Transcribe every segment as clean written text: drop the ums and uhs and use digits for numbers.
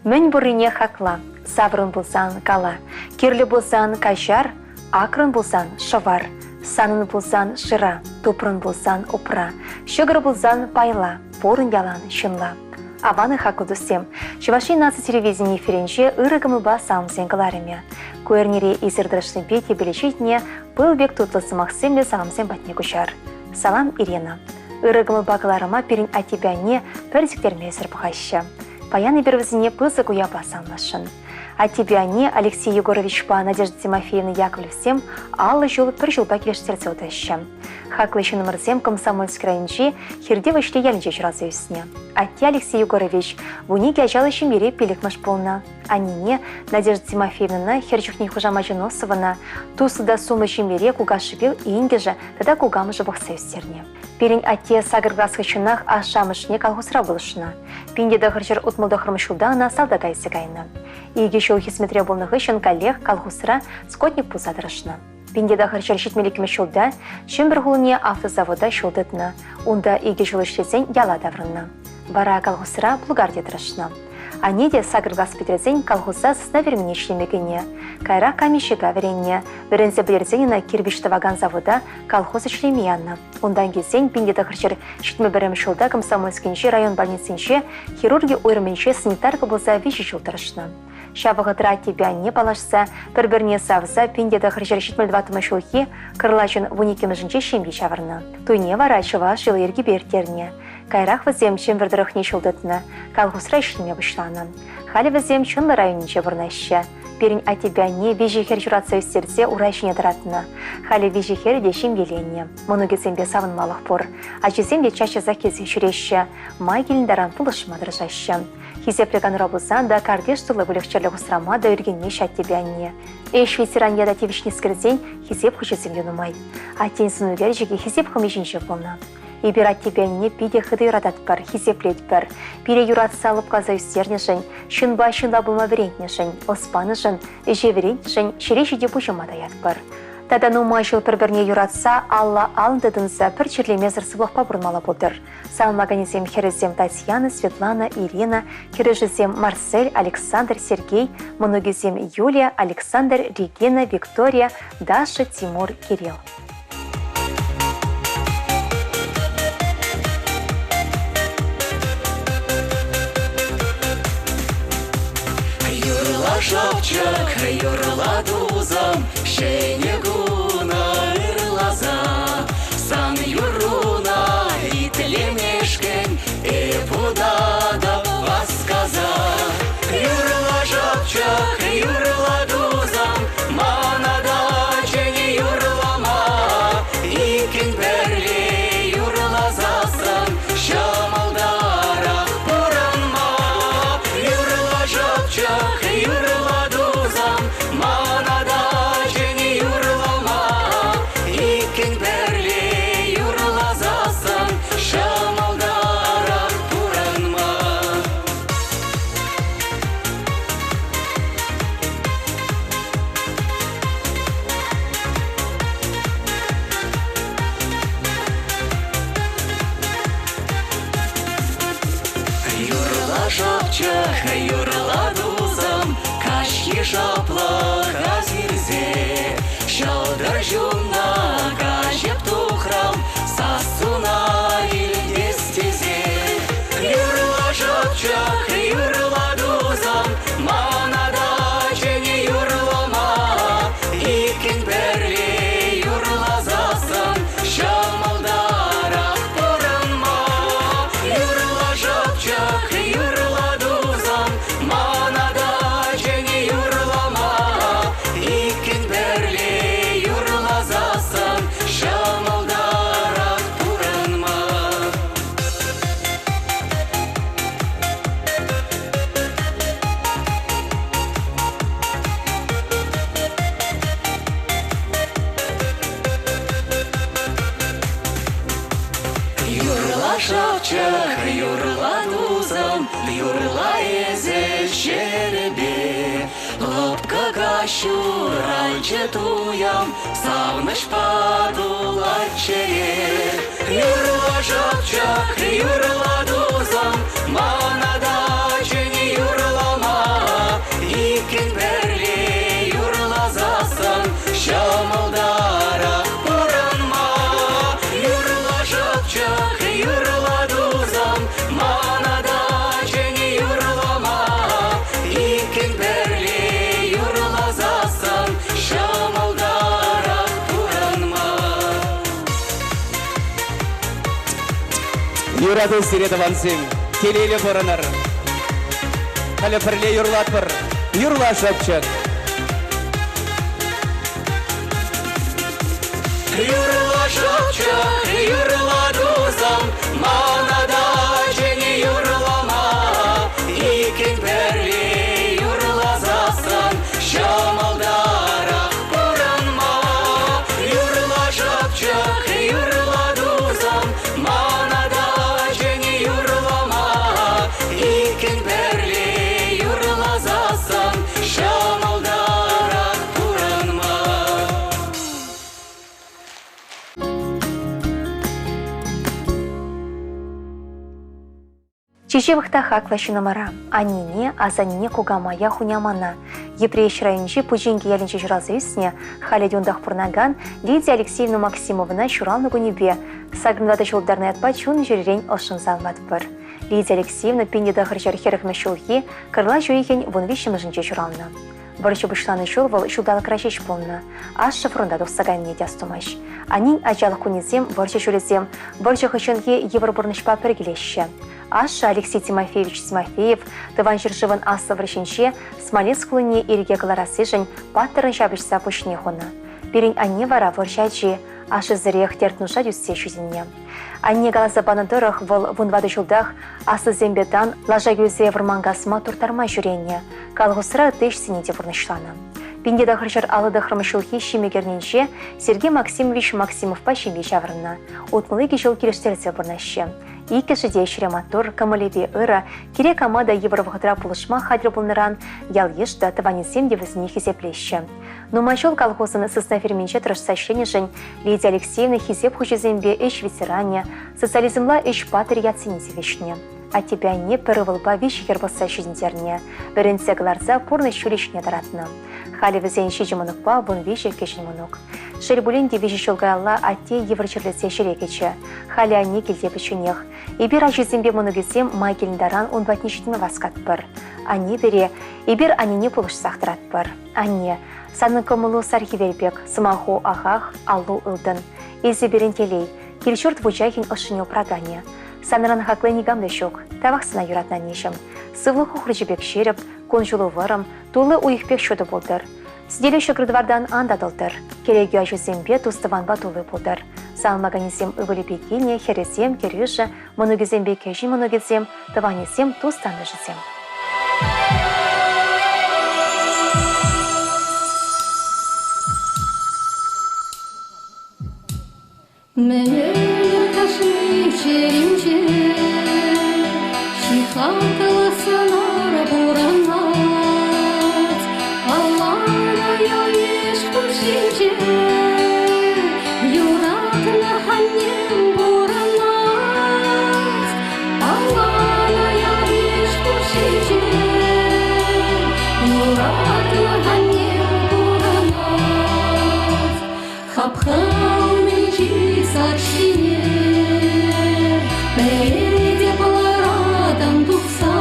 Мен бурине хакла, саврын булсан кала, кирлі булсан кашар, акрын булсан шавар, санын булсан шыра, тупрын булсан упра, шыгыр булсан пайла, порын ялан шынла. Аваны хакудусем, Чуваши нации телевидения ференче ырыгымы ба самсен каларыме. Куэрнере изырдырышны бети белечитне был бек тутлысы Максимле самсен батне кучар. Салам, Ирина. Ырыгымы ба каларыма перин атибяне персиктерме сырпахаща. Паяны бервізіне пызы куя басамлашын. Атибяне Алексей Егорович па Надежда Тимофеевна Яковлевсем аллы жол пір жылба келештерце отаща. Хаклышы номерзем комсомольский райончи хирде вышле ялінче жырасы үсіне. Атти Алексей Егорович вуниге ажалы шимере пелікмаш полна. Анине Надежда Тимофеевна херчухни хужама Женосована тусыда сумы шимере кугашыбел ингеже тада кугамыжы бақса үстерне. Перень атте сагыргас хычынах ашамышне колхозра болышына. Пиндеда хырчыр утмылда хырмышылдана салдата исегайна. Иге шоу хисметре болны хышын коллег колхозра скотник пузадырышына. Пиндеда хырчыр шитмеликме шулда, шымбір хулыне автозавода шулдытна. Унда иге шул іштесен яла даврынна. Бара колхозра плугар детырышына. Анеде сагыргас петрезен колхоза сысна верменешлемегене. Кайра камешіга веренне. Верензе білерзенена кирбишті ваган завода колхоз ішлемеянна. Ондан кезен пиндеда хырчыр шитме бірім шулда комсомольскенше район больницинше хирурги ойрменше санитарка болса виші шултырышына. Шабығы трати бәнне балашса, бір-бірне савса пиндеда хырчыр шитмел дватымы шулхи кырлачын вуникемежінче шемге шавырна. Туйне вара чыва жылы ерге бертерне. Кайрах візем шемвердіріхне шулдытына, колхозра ішлеме бұшланы. Халі візем чынлы районінче бұрнаща. Перін атибяне вежихер журатса өстерсе урайшыне дыратына. Халі вежихер де шемгеленне. Мұны кезембе савынмалық бұр. Ачезембе чаще закесі жүреща. Май келіндаран пұлышыма дыржаща. Хизеплеган рабузан да кардеш тылы бүлікчерлі ғысрама да өргенне шаттебянне. Эш ветеран яда тевішне скірден хизеп хүшесем юнумай. Аттен сынугер жеге хизеп хымешінше болна. Ибер аттебянне пиде хыды юратат бар, хизеплет бар. Пире юрат салып каза үстерне жын, шынба шынла бұлма верентне жын, оспаны жын, эже верент жын, шерешеде бұжыма даят бар. Тада нумайшыл бір-бірне юратса, алла алындыдынса пір черлемезір сывлықпа бұрмала бұлдыр. Салмаганезем херезем Татьяна, Светлана, Ирина, хережезем Марсель, Александр, Сергей, многезем Юлия, Александр, Регина, Виктория, Даша, Тимур, Кирилл. Шапчак, юрла дузам, шенегуна ырлаза, сан юруна и тлемешкен, и пудада васказа. Юрла шапчак, юрла дузам, манада чени юрлама, и кенперли юрла засан, шамалдара буранма. Юрла шапчак, юрла юрла дузам, кашки шапла казирзе, шалдар жумна кашеп тухрам, сасуна илдестезе. Юрла шапчак, юрла дузам, манада чени юрлама, икен перли юрла засан, шамалдарах поранма. Юрла шапчак, юрла дузам, манада чени юрлама, икен перли юрла засан, шамалдарах поранма. Юрла шапчак, юрла дузам, юрла езе жеребе, лапкага щурайче туям, савныш падулаче. Юрла шапчак, юрла дузам, манада чени юрлама, Юрады сиреді вансым, келейлі бұрыныр. Қалі бірле юрлат бір, юрла шапчат. Юрла шапчат, юрла дузам, манада жені юрлама. Икен бірле юрла засан, шамалдара бұранма. Юрла шапчат, юрла дузам, манада жені юрлама. Икен бірле юрла засан, шамалдара бұранма. Чечевықта хакла шынымара, анине, азанине кугамая хунямана. Епрейш районче пуженге ялінче жыразы үсіне, халедюндах пұрнаган Лидия Алексеевна Максимовна шуралны гунебе, сагрындады жолдарны атпа чун жүререн ошын залмат бір. Лидия Алексеевна пендеді ғыржар херіхмі шулхи, кырла жойген вунвиші мүжінче журалны. Бірінші бұшланы жол бұл шулдалы крашеш болны, аш шыфрында доқсаганне дястумаш. Анин ажалық күнезем, бірші шөлезем, бірші хышынге евробұрнышпа піргелеші. Аша Алексей Тимофеевич Тимофеев, тыван жыржывын асы вращенче, Смолец хлыне ирге галарасыжын, паттырын шабышса пушне хуна. Перень анне вара варшачи, ашы зырех тертнуша дюссе шузинне. Анне галаса банадырых выл вунвады жылдах, асы зембетан лажа гюзе вармангасма туртарма жүренне, калғысыра тыш синете вурнышланы. Пиндеда хыржар алыды хырмышылхи шимегерненше Сергей Максимович Максимовпа шимбе шаврына. Утмылыги жыл келештерсе вырнаще. Икі жыде шірематур, камылеви ыра, кере камада евровғыдыра пулышма хадыр бұлныран, ял ешті тыванесем девізіне хизеплеші. Нумачол колхозын сысна ферменче тұрышса шенежін, Лидия Алексеевна хизеп хучезембе эш ветеране, социализмла эш патыр яценизе вешне. А тебя не перевылба вещи хербаса шизіндерне, бірінсе гларза порны шүрешне таратны. Хали візен шижі мұнықпа бұн вещи кешін мұнық. Шербуленде вещи шылғайалла атте еврочерліце шерекечі. Хали анне келде пішінех. Ибір ажызембе мұнығызем май келіндаран он батнешітіме васқат бір. Анне бере, ибір анне пұлыш сақтырат бір. Анне, саны көмілу сархи вербек, сымаху ағақ, аллу ұлдын. Езі берін телей, келшірт вучайхин ұшыне прагане. Саныран хаклы негамды шок, тавақсына юратна нешім. Сывлы хухрыжыбек шеріп, конжулы вырым, тулы уйықпек шөді болдыр. Сиделі шықырдвардан андадылдыр. Керегі ажызембе тустыван батулы болдыр. Салмаганезем ывылепекене, херезем, кережі, мұнығызембе кежі мұнығызем, тыванезем тустанды жызем. Мені кашни черінче, шихакала санара буранат, Аллана я еш кушинче, юратна ханнем буранат, Аллана я еш кушинче, юратна ханнем буранат, хапхал менчи саршине, переде паларадан тухса,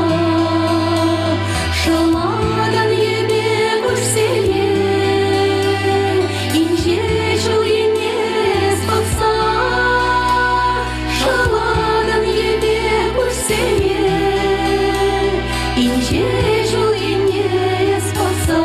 шаладан ебе күшсене, инже жыл ене спаса, шаладан ебе күшсене, инже жыл ене спаса.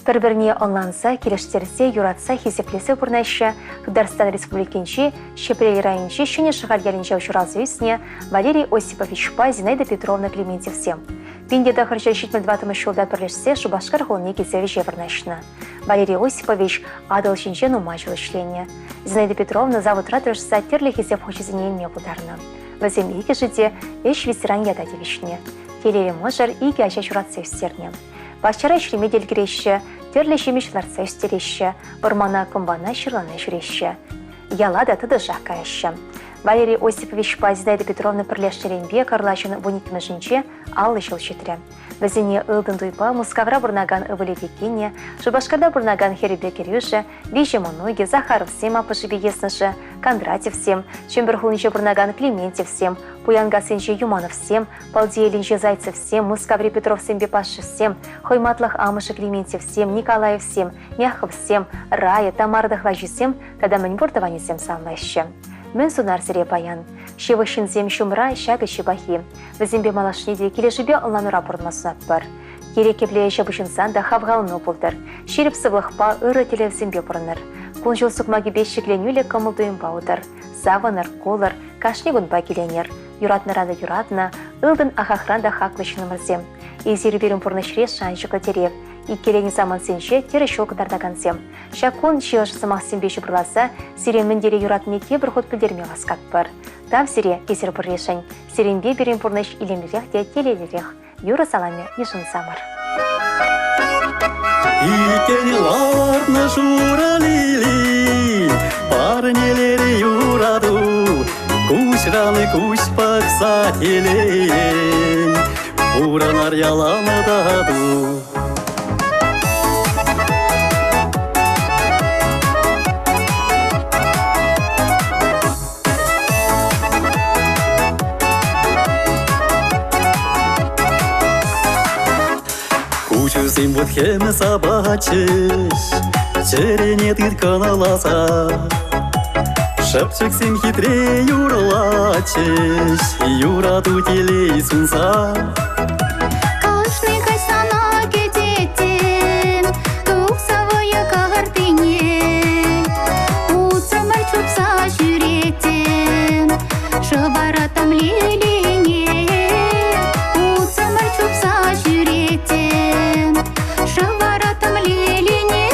Бір-біріне онланса, келештерсе, юратса, хесеплесе бұрнайшы, Татарстан Республикинче, Шепрели районче, шыне шығар елінче учуразуесіне Валерий Осипович Па, Зинаида Петровна Клементьевсе. Пиндеда хырча 2020 жылда бірлешсе, Шубашкар ғылыне кезевіше бұрнайшына. Валерий Осипович адыл шинче нумачылы шление. Зинаида Петровна завод радырышса, терлі хесеп хочезіне елме бұдарны. Візем екі жіде, еш ветеран яда девішіне. Келелі мұжыр, иге ача чуратса үстерне. Башчара ішлеме делгіреші, терлі шемешларса үстереші, бұрмана күмбана шырлана жүреші. Ялада тұды жаққайшы. Валерий Осипович Па, Зинаида Петровна пірлештеренбе карлашын вуникімі жінче аллы жыл шетірі. Візіне ылдын дуйпа Мускавра бұрнаган ывылевекене, Шубашкарда бұрнаган Херебе Керюші, Виже Монуге, Захаров сем апышыбе есніші, Кондратьев сем, Чемберхулынче бұрнаган Клементьев сем, Пуянгасынче Юманов сем, Палдиелинче Зайцев сем, Мускавре Петров сембе Пашшы сем, Хойматлах Амышы Клементьев сем, Николаев сем, Мяхов сем, Рая, Тамардах Лажи сем, Тада Маньбуртовани сем самлайшы. Мен сунар сире баян. Шевышын зем шумра шагы шибахи. Візімбе малашниде келешібе ұланура бұрдмасынат бар. Керекепле шабышынсан да хавғалыны болдыр. Шеріп сывлықпа ұры телевзімбе бұрыныр. Күн жыл сұқмаги бешшікленюлі көмілдуын бауыдыр. Заваныр, колыр, кашнегін ба келенер. Юратнырады юратна, ылдын ахахранда хаклышынымырзем. Езері берін бұрнышыре шаншықы тереп. Иккелені заман сенше тері шолқыдардаган сем. Шакун шиылшы сымақ сенбеші бұрласа, сирен міндері юратыне бір ход білдерме ғасқат бар. Тав сире езір бір решен, сиренбе берін бұрныш илемлерек де телелерек. Юра саламе ешін самыр. Икені ларны журалили, парнелері юраду, кушраны куш пақса телен, уранар яланы даду. Кучусим вот хеме собачиш, черене тыткана лаза. Шепчик сим хитре юрлачиш, юраду телей сунса. Кашны кайсана кететін, тұқсавая картыне. Уцамар чупса жүретін, шыбаратам леліне. Уцамар чупса жүретін, шыбаратам леліне.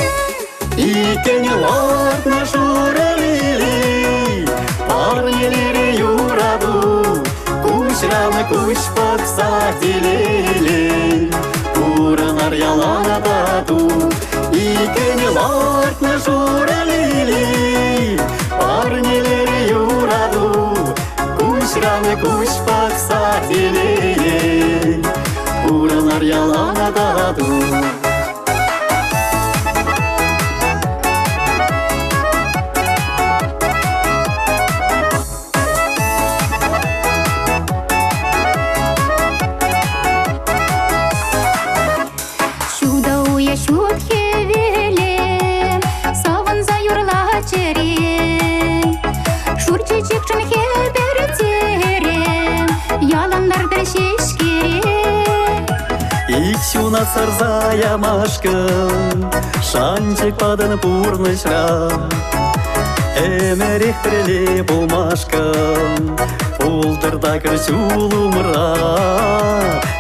Икені ларны журалили, парнелері юраду, кушраны куш пақса телелен, уранар яланы даду. Икені ларны журалили, парнелері юраду, кушраны куш пақса телелен, уранар яланы даду. Иксюна сарзая машкын, шанчик падын пурнышра. Эмерих преле булмашкын, пулдырда кірчулумра.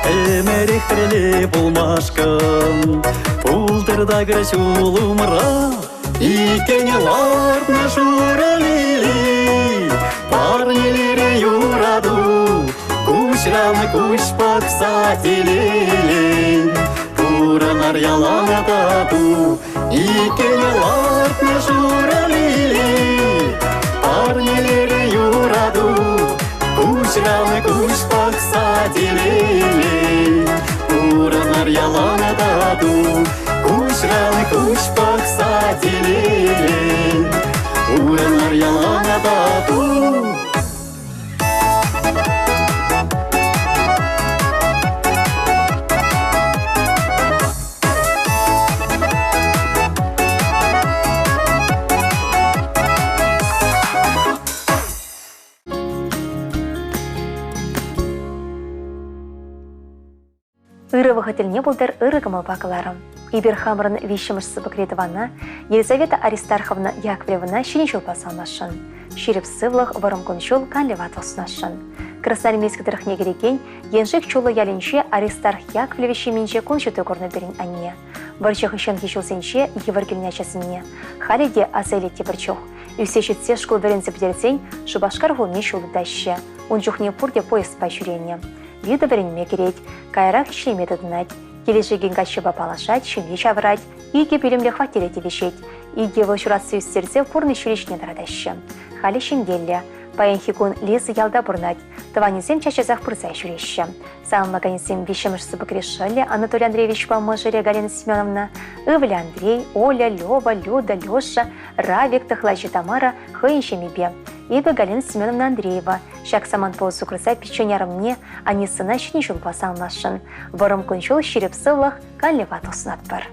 Эмерих преле булмашкын, пулдырда кірчулумра. Икені ларны журалили, парнелері юраду, кушраны куш пақса телелен, уранар яланы даду. Икені ларны журалили, парнелері юраду, кушраны куш пақса телелен, уранар яланы даду. Кушраны куш пақса телелен, уранар яланы даду. Ыры вахательне булдыр ыры кымылбакыларым. Иберхамрын вишемышсы бакретована, Елизавета Аристарховна Яковлевна щеничул пасалмашын. Ширіп сывлық варым күншул канлеват оснашын. Красноармейск дырхне кереген, енжек чулы ялінше Аристарх Яковлевиче менше күншуты көрні берін әне. Варчық үшен кешілсенше еваргеліне часыне. Халиде асайлетте бірчух. Үсешітсе школ веренсе бідерсен, шубашкар ғылме шулы дәші. Он жүхне пұрде поезд пайшүрене. Вида веренме керет, кайрақ ішлеметі дынать. Келешеген качыба палашать, шүне чавырать, иге білімлі хваттереті вешет. Иге вылшурасы үстерсе пұрны шүрешіне дырадащы. Халі шенгелі, паянхикун лесі ялда бұрнать, тыванезем чачазақ пұрзай шүреші. Самым конецем вишемышсы бакрешали Анатолий Андреевич Помыжере, Галина Семеновна, Ивля Андрей, Оля, Лёва, Люда, Лёша, Равик, Тахлачи Тамара, Хыиншемибе. Ибо Галина Семеновна Андреева, шак саман полосу крыса печенярым мне, а не сына щеничул пасалмашын. Варым күншул ширеп сыллах, каллеват уснат бар.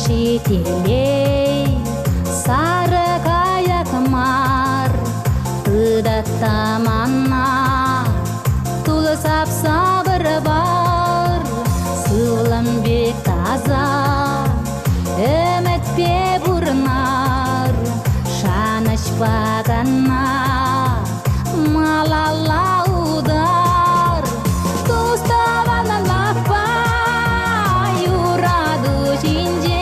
Жителей сары каякмар тыда таманна тулы сап-сабыр бар сылым бек таза үмітпе бұрнар шаныш баганна малала удар туставана лапа юраду жинже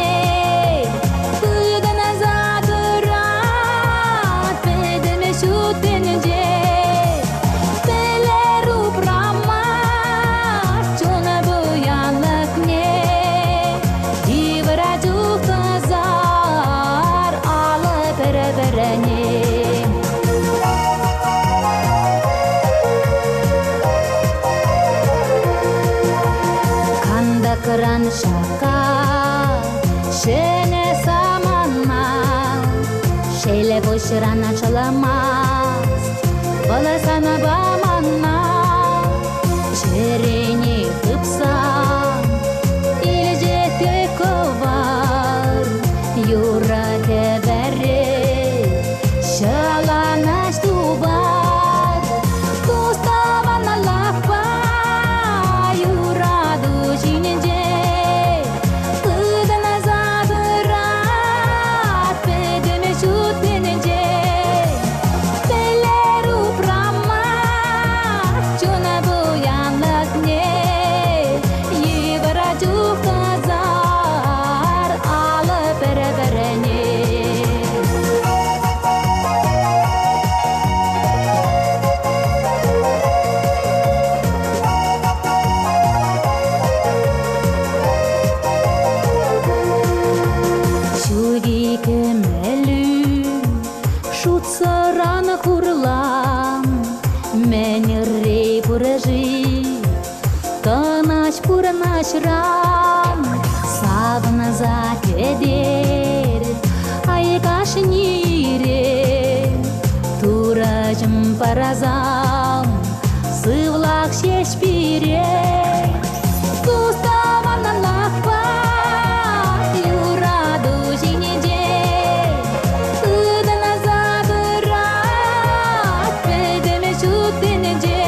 Kıran şaka, şene samanma, şeyle boşurana çalamaz, bana sana bamanma, şerini kıpsan, ilce teko var, yurak eberi, şalanaş duvar, tustavana lapa, yuradu jinince. Ран сабына зат eder ай кашнире туражым паразам сывлак шешпире туставана лапа юраду жинеде ыдана задырат педеме чутенеде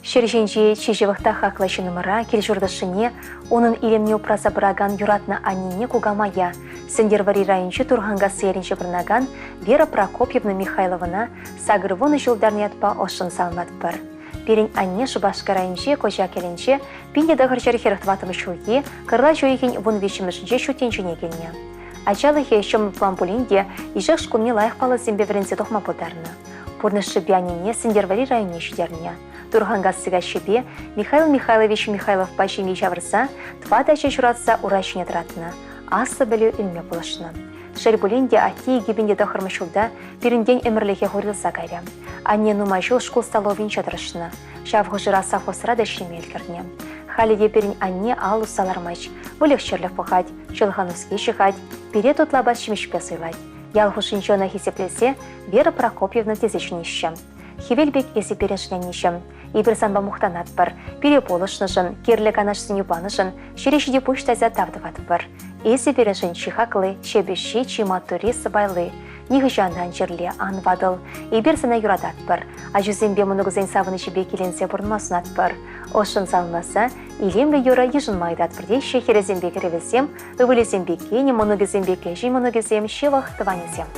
Шершенже чижевықта хақлашынымыра келжұрдышыне, оның илемне упраса бұраган юратна анине кугамая, сендервари райончы турғанға сыерінче бірнаган Вера Прокопьевна Михайловна сағырвоны жылдарны ятпа ошын салмат бір. Берін анне Шубашка районче кожа келенче, пинде дағыр жәрі херықтватымы шуге, кырла жойген вон вешімішінже шутенчіне келіне. Ачалы хешім плампулинде ижық шкулне лайық палы зембе вірінсе тоқма бұдарны. Пурнышы биянине сендервари районе шүдеріне. Турғанға сыға шебе Михаил Михайлович Михайлов пашыне жавырса, твада журатса урайшыне тұратыны. Асы білі үлме бұлышыны. Шәрбулинде ахи егебенде дақырмышылда бірінден әмірліге ғорылса кайры. Анне нумайшыл школ столовин чадырышыны. Шавғы жыраса қосыра да шемелкірне. Халиде бірін анне алу салармач, бұлық шерлік бұғад, жылғануске шығад, бере тұтлабас шемешпе сыйлад. Ялғы шынчона хесеплесе Вера Прокопьевна тезешініші. Хевелбек есі переншіненіші. Ибірсанба мұқтанат бір, переполышнышын, керлік анашсын юбанышын, шерешіде пұштаза тавдыват бір. Есі переншін чихақлы, шебеші чиматури сыбайлы. Ниғы жандан жерле анвадыл, ибірсана юрадат бір. Ажузембе мұнығызен савыны жебе келенсе бұрынмасынат бір. Ошын салмаса, илемлі юра ежін майдат бірде шехерезембе керевесем, өвілезембе кені мұнығызембе кежі мұнығызем шевақ тыванезем.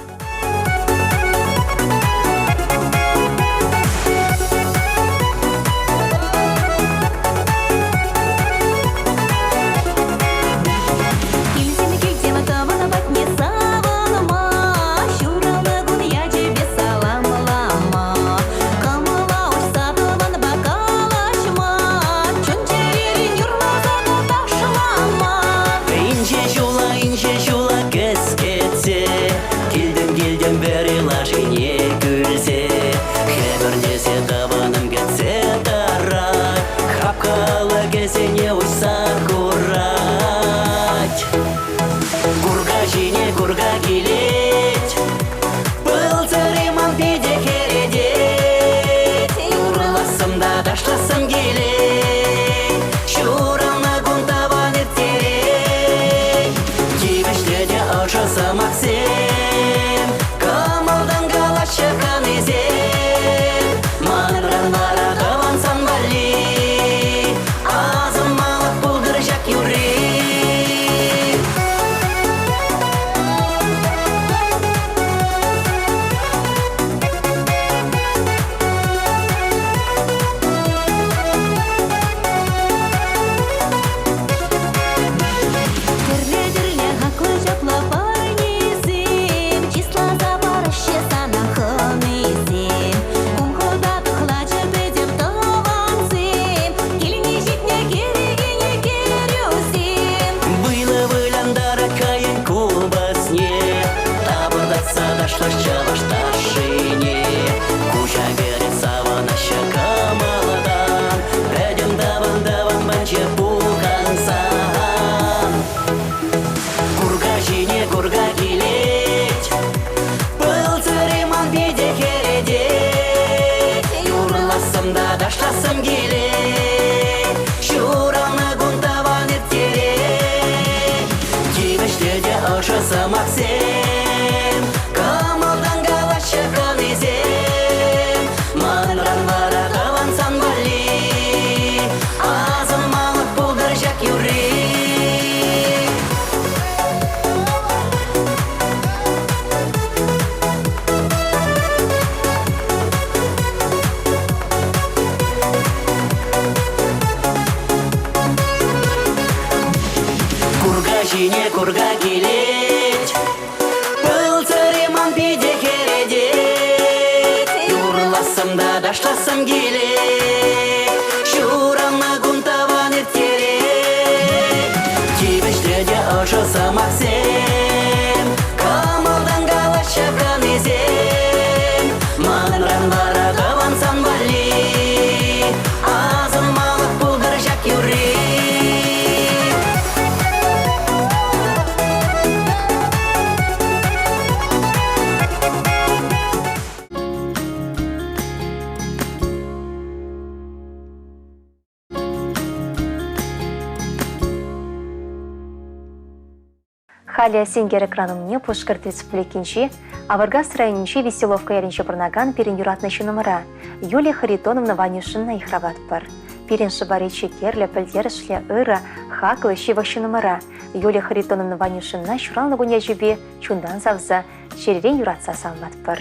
Халя сенгер экранымне Пушкарт республикинчи, Аваргас районинчи Веселовка яринче пырнаган пирин юратнышы номера Юлия Харитоновна Ванюшинна ихрават пар. Пирин шабаричи керле, пельдершле, ыра, хаклы, щиващи номера Юлия Харитоновна Ванюшинна шуранлы гуня жибе чундан завза шеререн юратса салмат пар.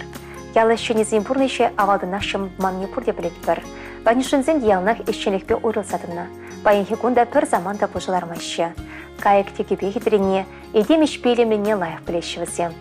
Ялы щенезин пурныше авалдынашым манне пурде білет пар. Ванюшинзен ялнах ищенлекпе урылсатына. Байынхи кунда пір заманда пожылармаще. Кайык текебе хитрине, едемеш пелемленне лайық білешівізем.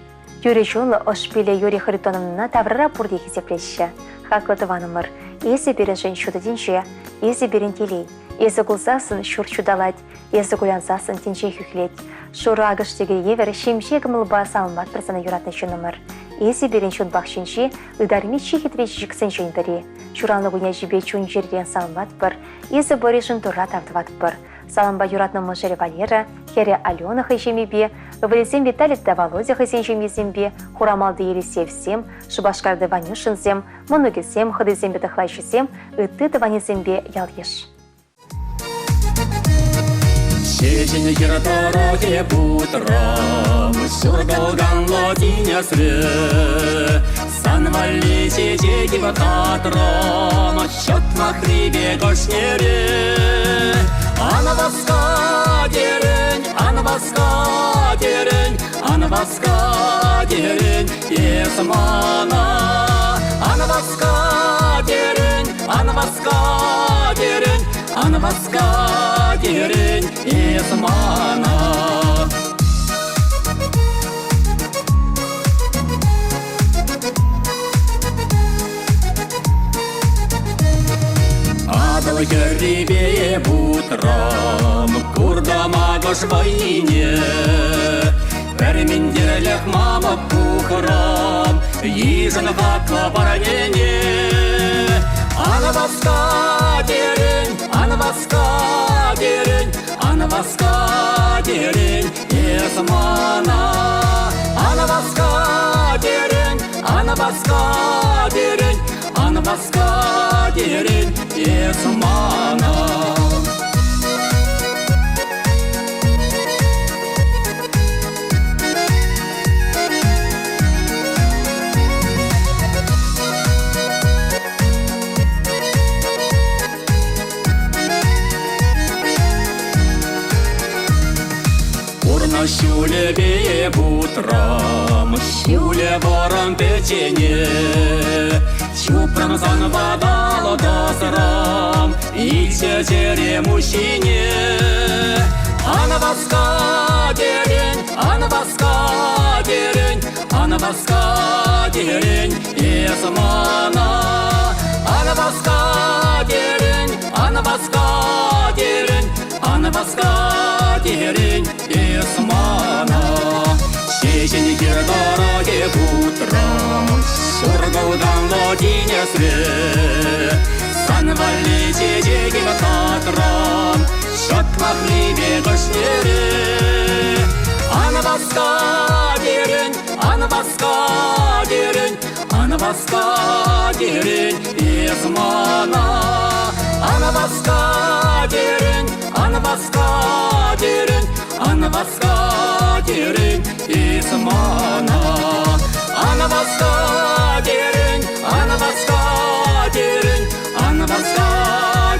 Юрий жолы ошпиле Юрий Харитоновна таврыра пурде хизеплеші. Хаклы тыванымыр, есі берін жын шуды денже, есі берін телей, есі гулзасын шур чудалать, есі гулянзасын тенже хүхлет. Шуры агыштегі евер шемше кымылба салмат бірсаны юратны шынымыр. Есі берін шын бақшынши, ыдарми чихитреш жіксін жындыри. Шуранлы гуня жібе чун жерден салмат бір, есі борешін тұрра тартыват бір. Саламба юратны мыжыры Валера, хере Алена хайшемебе, Валесем Виталий да Володя хайсенжемезембе, Хурамалды Елисевсем, Шубашкарды Ванюшинзем, Монугесем, Хадызембе Тахлайшисем, Ыты Таванезембе Ялеш. Шешен дороге утром, Шурдолган лодиня сре, Санвали чечеки вакатром, Счет махрибе гошнере. Анаваска дерень, анаваска дерень, анаваска дерень, есмана. Анаваска дерень, анаваска дерень, анаваска дерень, есмана. Адал герибе утром, курдама гош войне, Перминдерлях мама пухром, Ижен хакла поранение. Анаваска дерень, анаваска дерень, анаваска дерень, есмана. Анаваска дерень, анаваска дерень, анаваска дерень, есмана. Щуле бее утром, щуле ворон печенье, Чупром зан вода лодосром, И чечере мужчине. Анаваска дерень, анаваска дерень, анаваска дерень, есмана. Анаваска дерень, анаваска дерень, анаваска дерень, есмана. Шешен дороге утром, Шургаудан лодиня сре, Санвали чечеки вакатром, Счет махрибе гошнере. Анаваска дерень, анаваска дерень, анаваска дерень, есмана. Анаваска дерень, анаваска дерень, анаваска дерень, есмана. Анаваска дерень, анаваска дерень, анаваска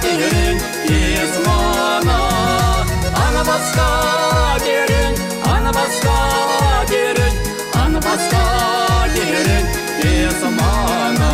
дерень, есмана. Анаваска дерень, анаваска дерень, анаваска дерень, есмана.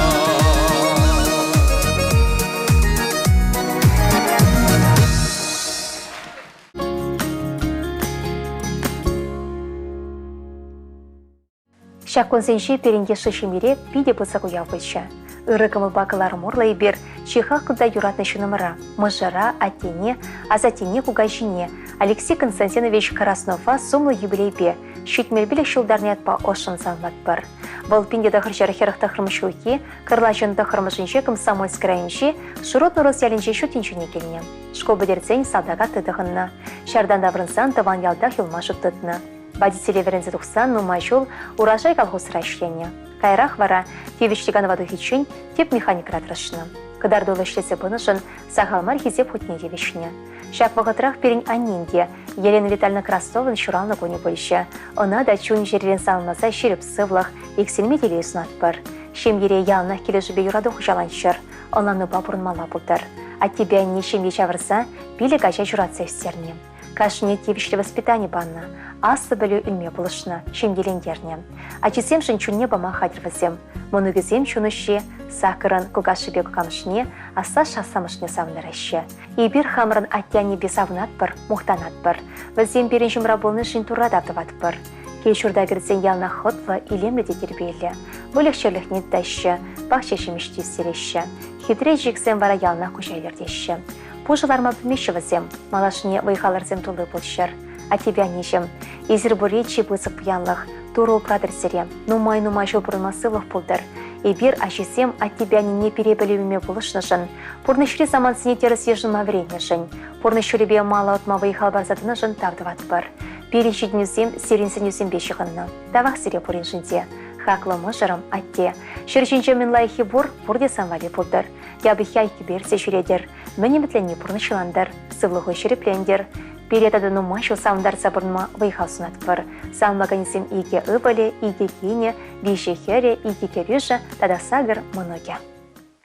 Шаконсенши перенге шишимире пиде пысагу явбыча. Ырыкымыл бакылар морла ибер, чихах кыда юратнышы номера, мыжара, атене, азатене кугайшине, Алексей Константинович Краснова сумлы юбилейбе, щитмелбиле шулдарны атпа ошын салмат бар. Бұл пинде дахырчары херахта хырмышуки, кырлачында хырмышынче комсомольск районче, шурот нурыс ялинче шутинчуне келіне. Школ бедерцень салдага тыдығынна, шардан даврынсан таван ялдах юлмашу тыдны. Водители верензе тухсан нумайшул урожай колхоз райшлене. Кайрах вара тевич тиганова духичень тип механик ратрашны. Кыдардулы шлесе бынышын сахалмар хизеп хутне евишне. Шак вағытрах перін аннинде, Елена Витальевна Красовын шуралны көне бөлші. Она да чун жерден салмаса шеріп сывлық, ексенме телей сунат бар. Шем ере ялнах келі жібе юрадух жаланшыр, оланы бабурынмала бұлдар. А тебя не шемге чавырса, пилі гача журатса өстерне. Кашыне тевішлі воспитание банна, асы білі үлме бұлышына, шемгелендерне. Ачисем шын чунне бама хадырвызем, мұнығызем чуныши, сакырын кугашыбе кукамышне, аса шасамышне савнырышы. И бір хамырын аттяне бесавнат бір, мұқтанат бір. Візем берін жымра болны жын турадавдыват бір. Кешурда кірдзен ялна хотлы илемлі де тербейлі. Бөлік шерлік неттәші, бақшешімішті сереші. Хитре жіксен вара ялна күшәйлердеші. Пужыларма білмеші візем, малашыне вайхаларзем тулы бұлшыр. А тебя нежем, езір бұречі бұзық бұянлық, туру прадыр зіре, нумай-нумай жобырылмасылық бұлдыр. Эбир ашисем от тебя не перебелевыми булышнышын, пурнышри саман сіне теріс ежін маврейнышын, пурнышребе мала отма вайхал барзатынышын тавдыват бар. Перенші днюзем серенсінюзем бешіғынны, тавақ сире пуриншінде. Хаклы мұжырым атте, шыршынчы мен лайхи бұр, бұрде самвали бұлдыр. Ябы хайки берсе жүредер, мәне бітләне пурнышыландар, сывлығы шереплендер. Передады нумашу сауындар сабырнма вайхал сунат бар. Салмаганисем иге ыбыле, иге кине, бейші хере, иге керюші, тада сагыр мұноге.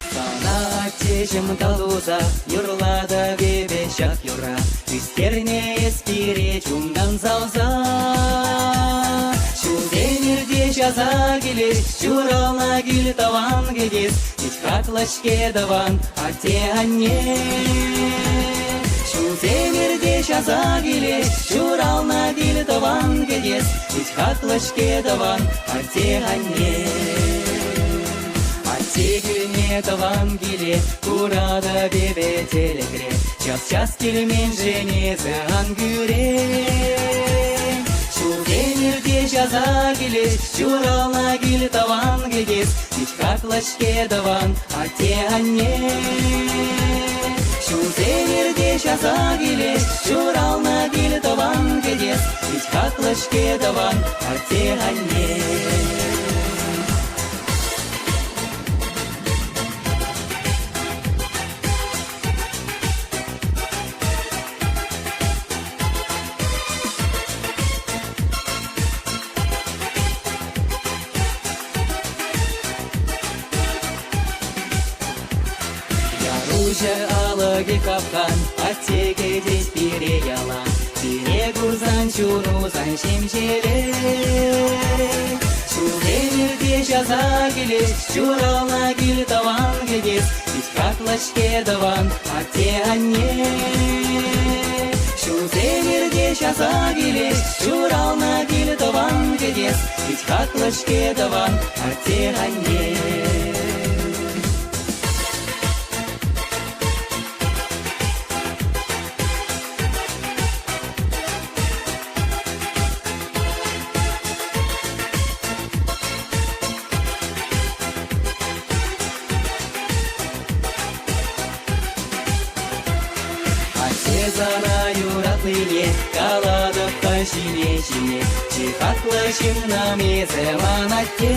Sana ateşim taluza, yurlada bebe şak yura, üstlerine espire çumdan zavza. Şu demirde şaza gelir, şuralna gül tavan gediz, hiç kaklaşke davan, ate anne. Şu demirde şaza gelir, şuralna gül tavan gediz, hiç kaklaşke davan, ate anne. Сегюне таван гиле, курада бебе телегре, час-час келмен женезе ангюре. Шу демирде жаза келе, шурална гил таван гегес, ичкаклашке даван, ате анне. Шу демирде жаза келе, шурална гил таван гегес, ичкаклашке даван, ате анне. Алаги капкан, аттеге дес бире яла, бире гурзан чурузан шемшеле. Шу демирде жаза келес, шурална гил таван гегес, ич каклашке даван, атте анне. Шу демирде жаза келес, шурална гил таван гегес, ич каклашке даван, атте анне. Зана юратлыне, каладып кашине-шине, чихатлышым намезе манатте.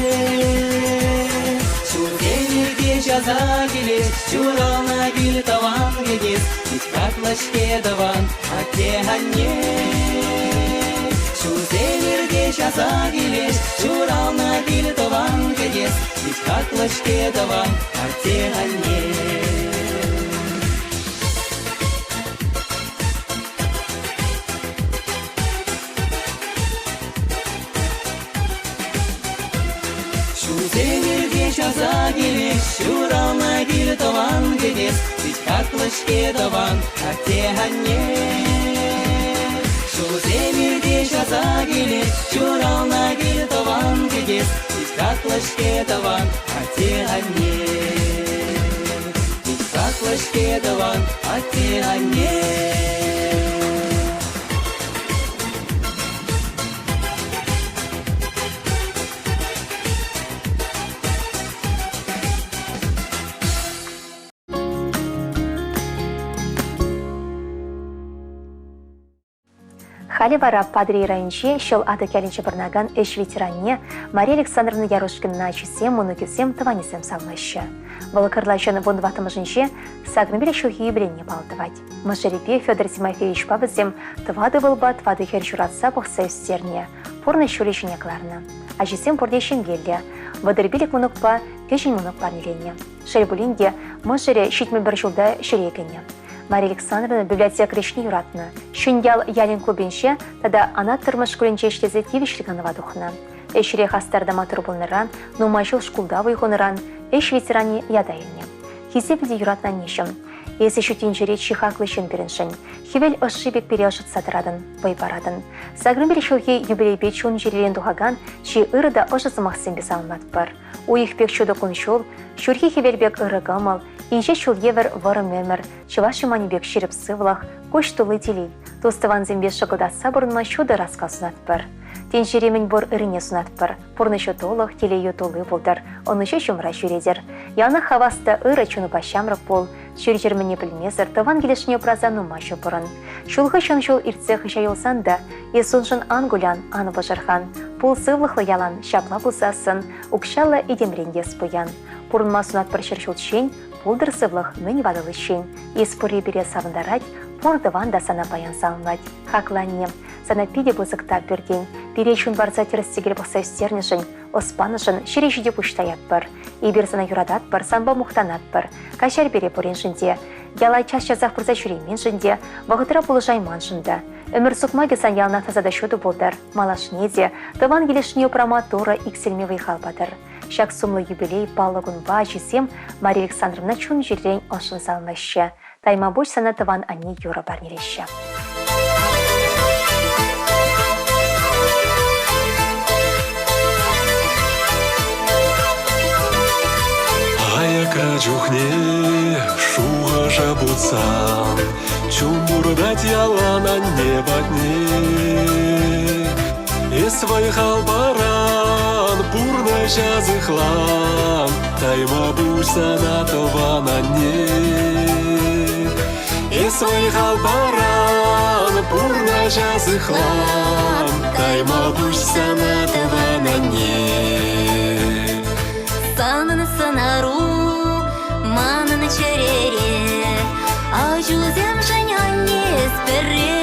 Шу демирде жаза келес, шурална гил таван гегес, чихатлышке даван, атте анне. Шу демирде жаза келес, шурална гил таван гегес, чихатлышке даван, атте анне. Жаза келес, шурална гил таван гегес, ич каклышке даван, атте анне. Шу земирде жаза келес, шурална гил таван гегес, ич каклышке даван, атте анне. Ич каклышке даван, атте анне. Хали вара Падри районче шел ады кәлінче бірнаган эш ветеранне Мария Александровна Ярошкина чесем, мунукесем, таванисем салмаще. Волокарлайшаны вондватымыжынше сагныбелі шулхи юбиленне балтывать. Машерепе Федор Тимофеевич пабызем твады вылба, твады херчуратса бұқса үстерне. Порны шулешіне кларны. Ажесем порде шенгелде. Вадырбелік мұнықпа, пешін мұнықпа неленне. Шербулинде Машере шитмі бір жылда шерекене. Мария Александровна библиотека решни юратна. Шундял ялин клубенше, тада ана тырмыш куренче іштезе тивишлігіні вадухна. Эшіре хастарда матур болныран, нумайшыл шкулда вайхоныран, эш ветерани ядайылне. Хизе біде юратна нешім. Есі шутинче речи хаклышын беріншін. Хевел ошибек переошыт сатырадын, байбарадын. Сагрымбел шылхи юбилей бечун жерелен духаган, чи ырыда ошысымақсын бесалмат бар. Уих пек чудо куншул, шурхи хевелбек ыры гамал, инше шул евер вары мемер, чываши манибек ширіп сывлах, кош тулы телей. Тостыван зембе шагылдатса бұрынма шуды расқа сунат бар. Теншеремін бұр ырыне сунат бар. Пұрнышы толық, телейі толы болдар, онышы шумра жүредер. Яны хаваста ыры чуны пашамрық бол, шүржерміне білмезір, таван келешіне празану машу бұрын. Шулғы шын ирцех жайылсан да, есуншын ангулян, аны бажархан. Пул сывлықлы ялан, шапла бұлсасын, укшала идемренде споян. Пұрынма сунат бір шыршулчен, пулдыр сывлық мін вадылышен. Еспұры бере савындарать, пұрдыван да сана баян салынать. Хакланем, сана пиде бұзықтап бірден, перечун барса терістегел бұқса үстернішін, оспанышын шерешіде пұштаят бар. Ибер сана юрадат бар, санба мұқтанат бар. Кашар бере бұреншінде, ялай час жазақ бұрза жүремен жінде, бағытыра бұлы жайман жында. Өмір сұқмаге сан ялна тазада шуды болдар, малашнеде, таван келешіне ұпрама тура икселме вайхал бадыр. Шак сумлы юбилей балығын ба жесем Мария Александровна чун жерден ошын салмашы. Тайма бош сана таван ане юра барнелеші. Аяка жухне шуға жабутсан, чумбурдать ялана небатне. Esvayхал баран, пурна жазыхлан, тайма бусана тавана не. Esvayхал баран, пурна жазыхлан, тайма бусана тавана не. Санын санару, манын черере, ажузем жаняне сперре.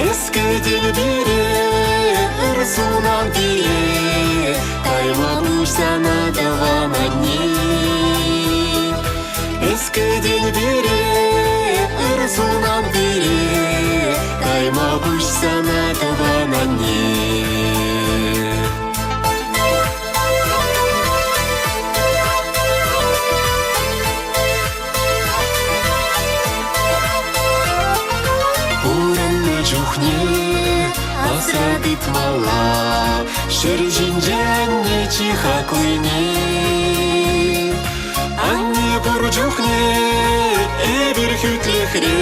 Eski dil biri, ırsunan dili, tayma bursana davana ne. Eski dil biri, ırsunan dili, tayma bursana davana ne. Жухне, асрадит мала, шержинже анне чиха куйне. Анне буржухне, эбир хүтлехре,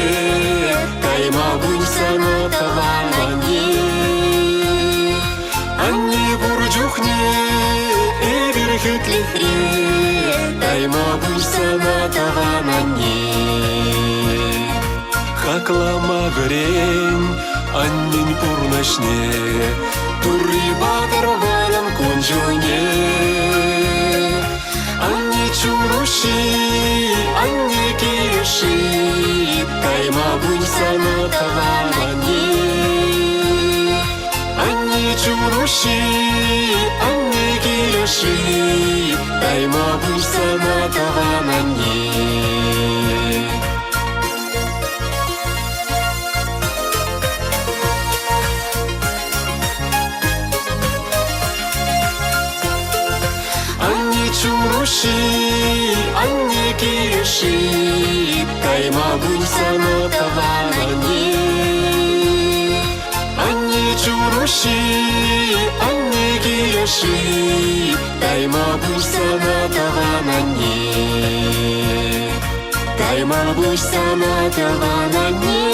тайма буйсана тавана не. Анне буржухне, эбир хүтлехре, тайма буйсана тавана не. Хаклама грень, аннин пурнашне, турри батыр варан конжуне. Анне чуруши, анне киреши, тайма буйсана тавана не. Анне чуруши, анне киреши, тайма буйсана тавана не. Чуруши, анне киреши, тайма буйсана тавана не. Анне чуруши, анне киреши, тайма буйсана тавана не. Тайма буйсана тавана не.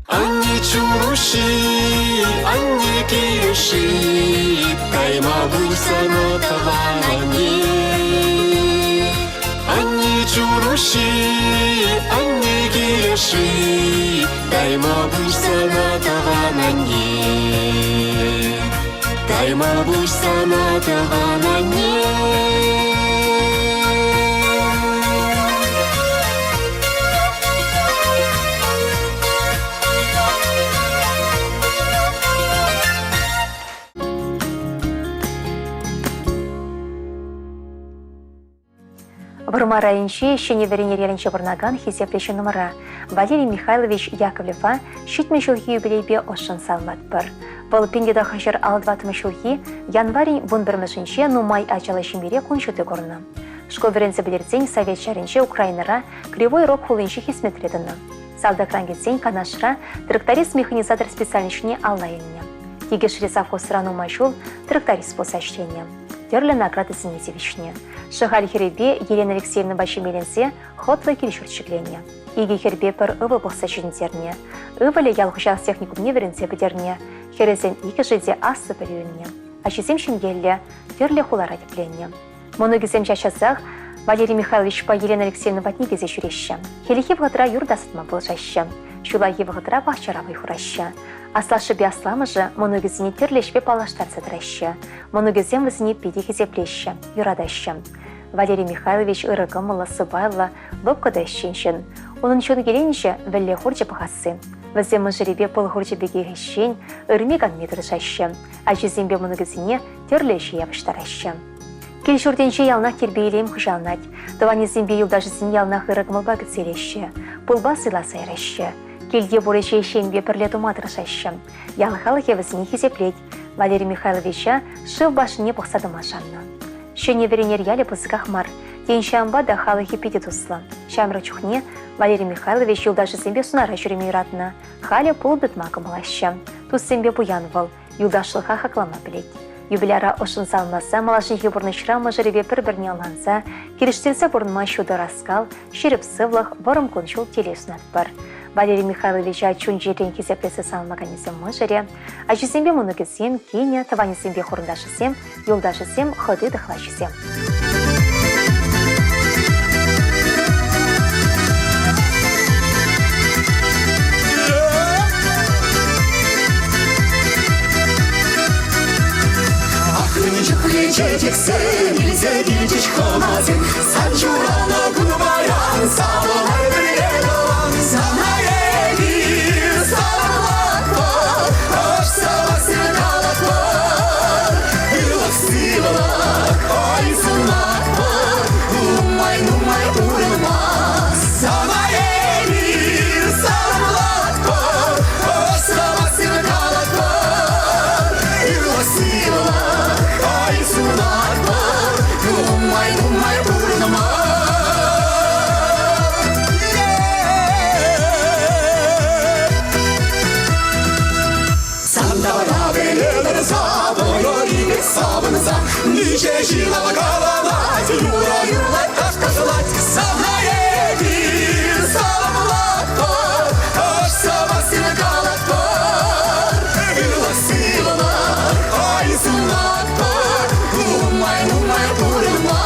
Анни чулуши, анни кириши, кайма бусана таванани. Анни чулуши, анни кириши, кайма бусана таванани. Кайма бусана таванани. Бурма районче шене верене реленче бурнаган хизеплеші номера Валерий Михайлович Яковлева шитме шулхи юбилейбе ошын салмат бір. Бұл пендеда хашыр алдватымы шулхи январин вон бірмішінче нумай ачалы шимбере кончуты көріні. Школ веренсе білерден совет шарынче Украинара кривой рок хулынче хисметредіні. Салда крангетсен канашыра тракторист механизатор специальничне алла еліне. Тегешіре совхозыра нумай шул тракторист болса чтение. Терлі награды зенетевичне. Шыгаль херебе Елена Алексеевна башемеленсе хотлы келешурчиклене. Иге хербе пір ывы болса жинтерне. Ывылі ялғышас техникумне веренсе бідерне. Херезен игі жеде асы білуінне. Ачызем шынгелле терлі хулара депленне. Моногізем чашасақ Валерий Михайлович па Елена Алексеевна ватнигезе жүрещі. Хелихи вғытра юрдасытма был жащы. Шулайы вғытра бақчара вайхуращы. Аслашы бе асламы же моногізіне терлешпе палаштар садращы. Моногізем візіне педе хезеплещі, юрадащы. Валерий Михайлович ырығымылы сыбайлы лопкадащеншін. Оның шон келеніші вәлі хурчы пахасы. Візем мұжыребе пыл хурчы беге хещен ырмеган метр жащы. Ажызембе моногізіне терлеші ябыштаращы. Келшурденче ялнақ тербейлем хыжалнать. Таванезембе юлдашызын ялнақ ырығымыл багыцелеші. Пулба сыйласа яращы. Келге борече шенбе пірлету матрашащы. Ялхалы хевізіне хезеплет. Валерий Михайловича шыв башыне бұқсадыма жанны. Шене веренер ялі бұзығақ мар. Ден шамба да халы хепеде тұслы. Шамры чухне Валерий Михайлович юлдашызембе сунара жүреме юратны. Халі пұл бұтмақы мұлащы. Туссембе бұян выл. Юлдашлыға хақлама білет. Юбиляра ошын салмаса, малашын хебурны шырамы жыребе бір-бірне аланса, керіштелсе бұрынма шуды раскал, шеріп сывлық, бұрым кончул телесунат бар. Валерий Михайлович ачун жерен кезеплесі салмағанезем мұжыре, ажызембе мұнығызен, кейне, таванезембе хорындашызем, юлдашызем, ходы дықлашызем. Çeksen ilze gilciş komazın Sancurana bunu bayram Sağlar bir elan Sana yedir Sağlak var Hoş savasın kalak var Yılak sivlak Ayzınlak var Numay numay uğrılmaz Sana yedir Sağlak var Hoş savasın kalak var Yılak sivlak Ayzınlak var, numay numay burnuma. Sanda bana belenir sabır, inek sabınıza. Nice jilala kalanat, yura yura kaş kaşılat. Sana yedir, salamlat var, hoş sabasını kalat var. Yıla silalar, ayzınlak var. Numay numay vurma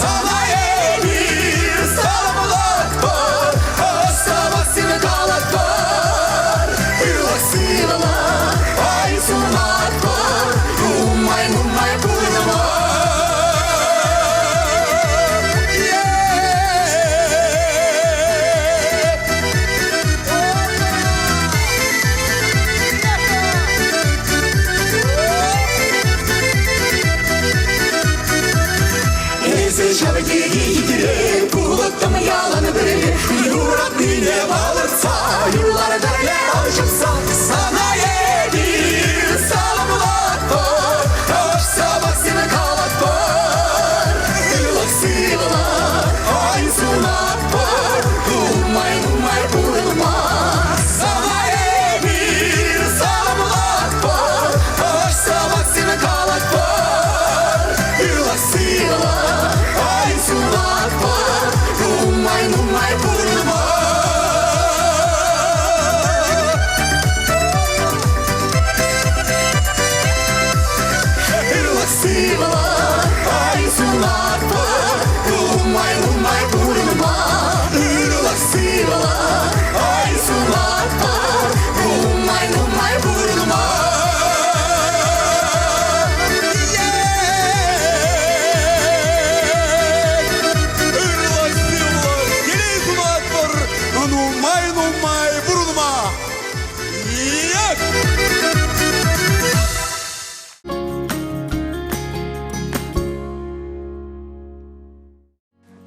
Sana yedir Salamlat var Sabasını kalat var Yılak silalar Ayzınlak var Numay numay vurma Нумай, бурунма. Як!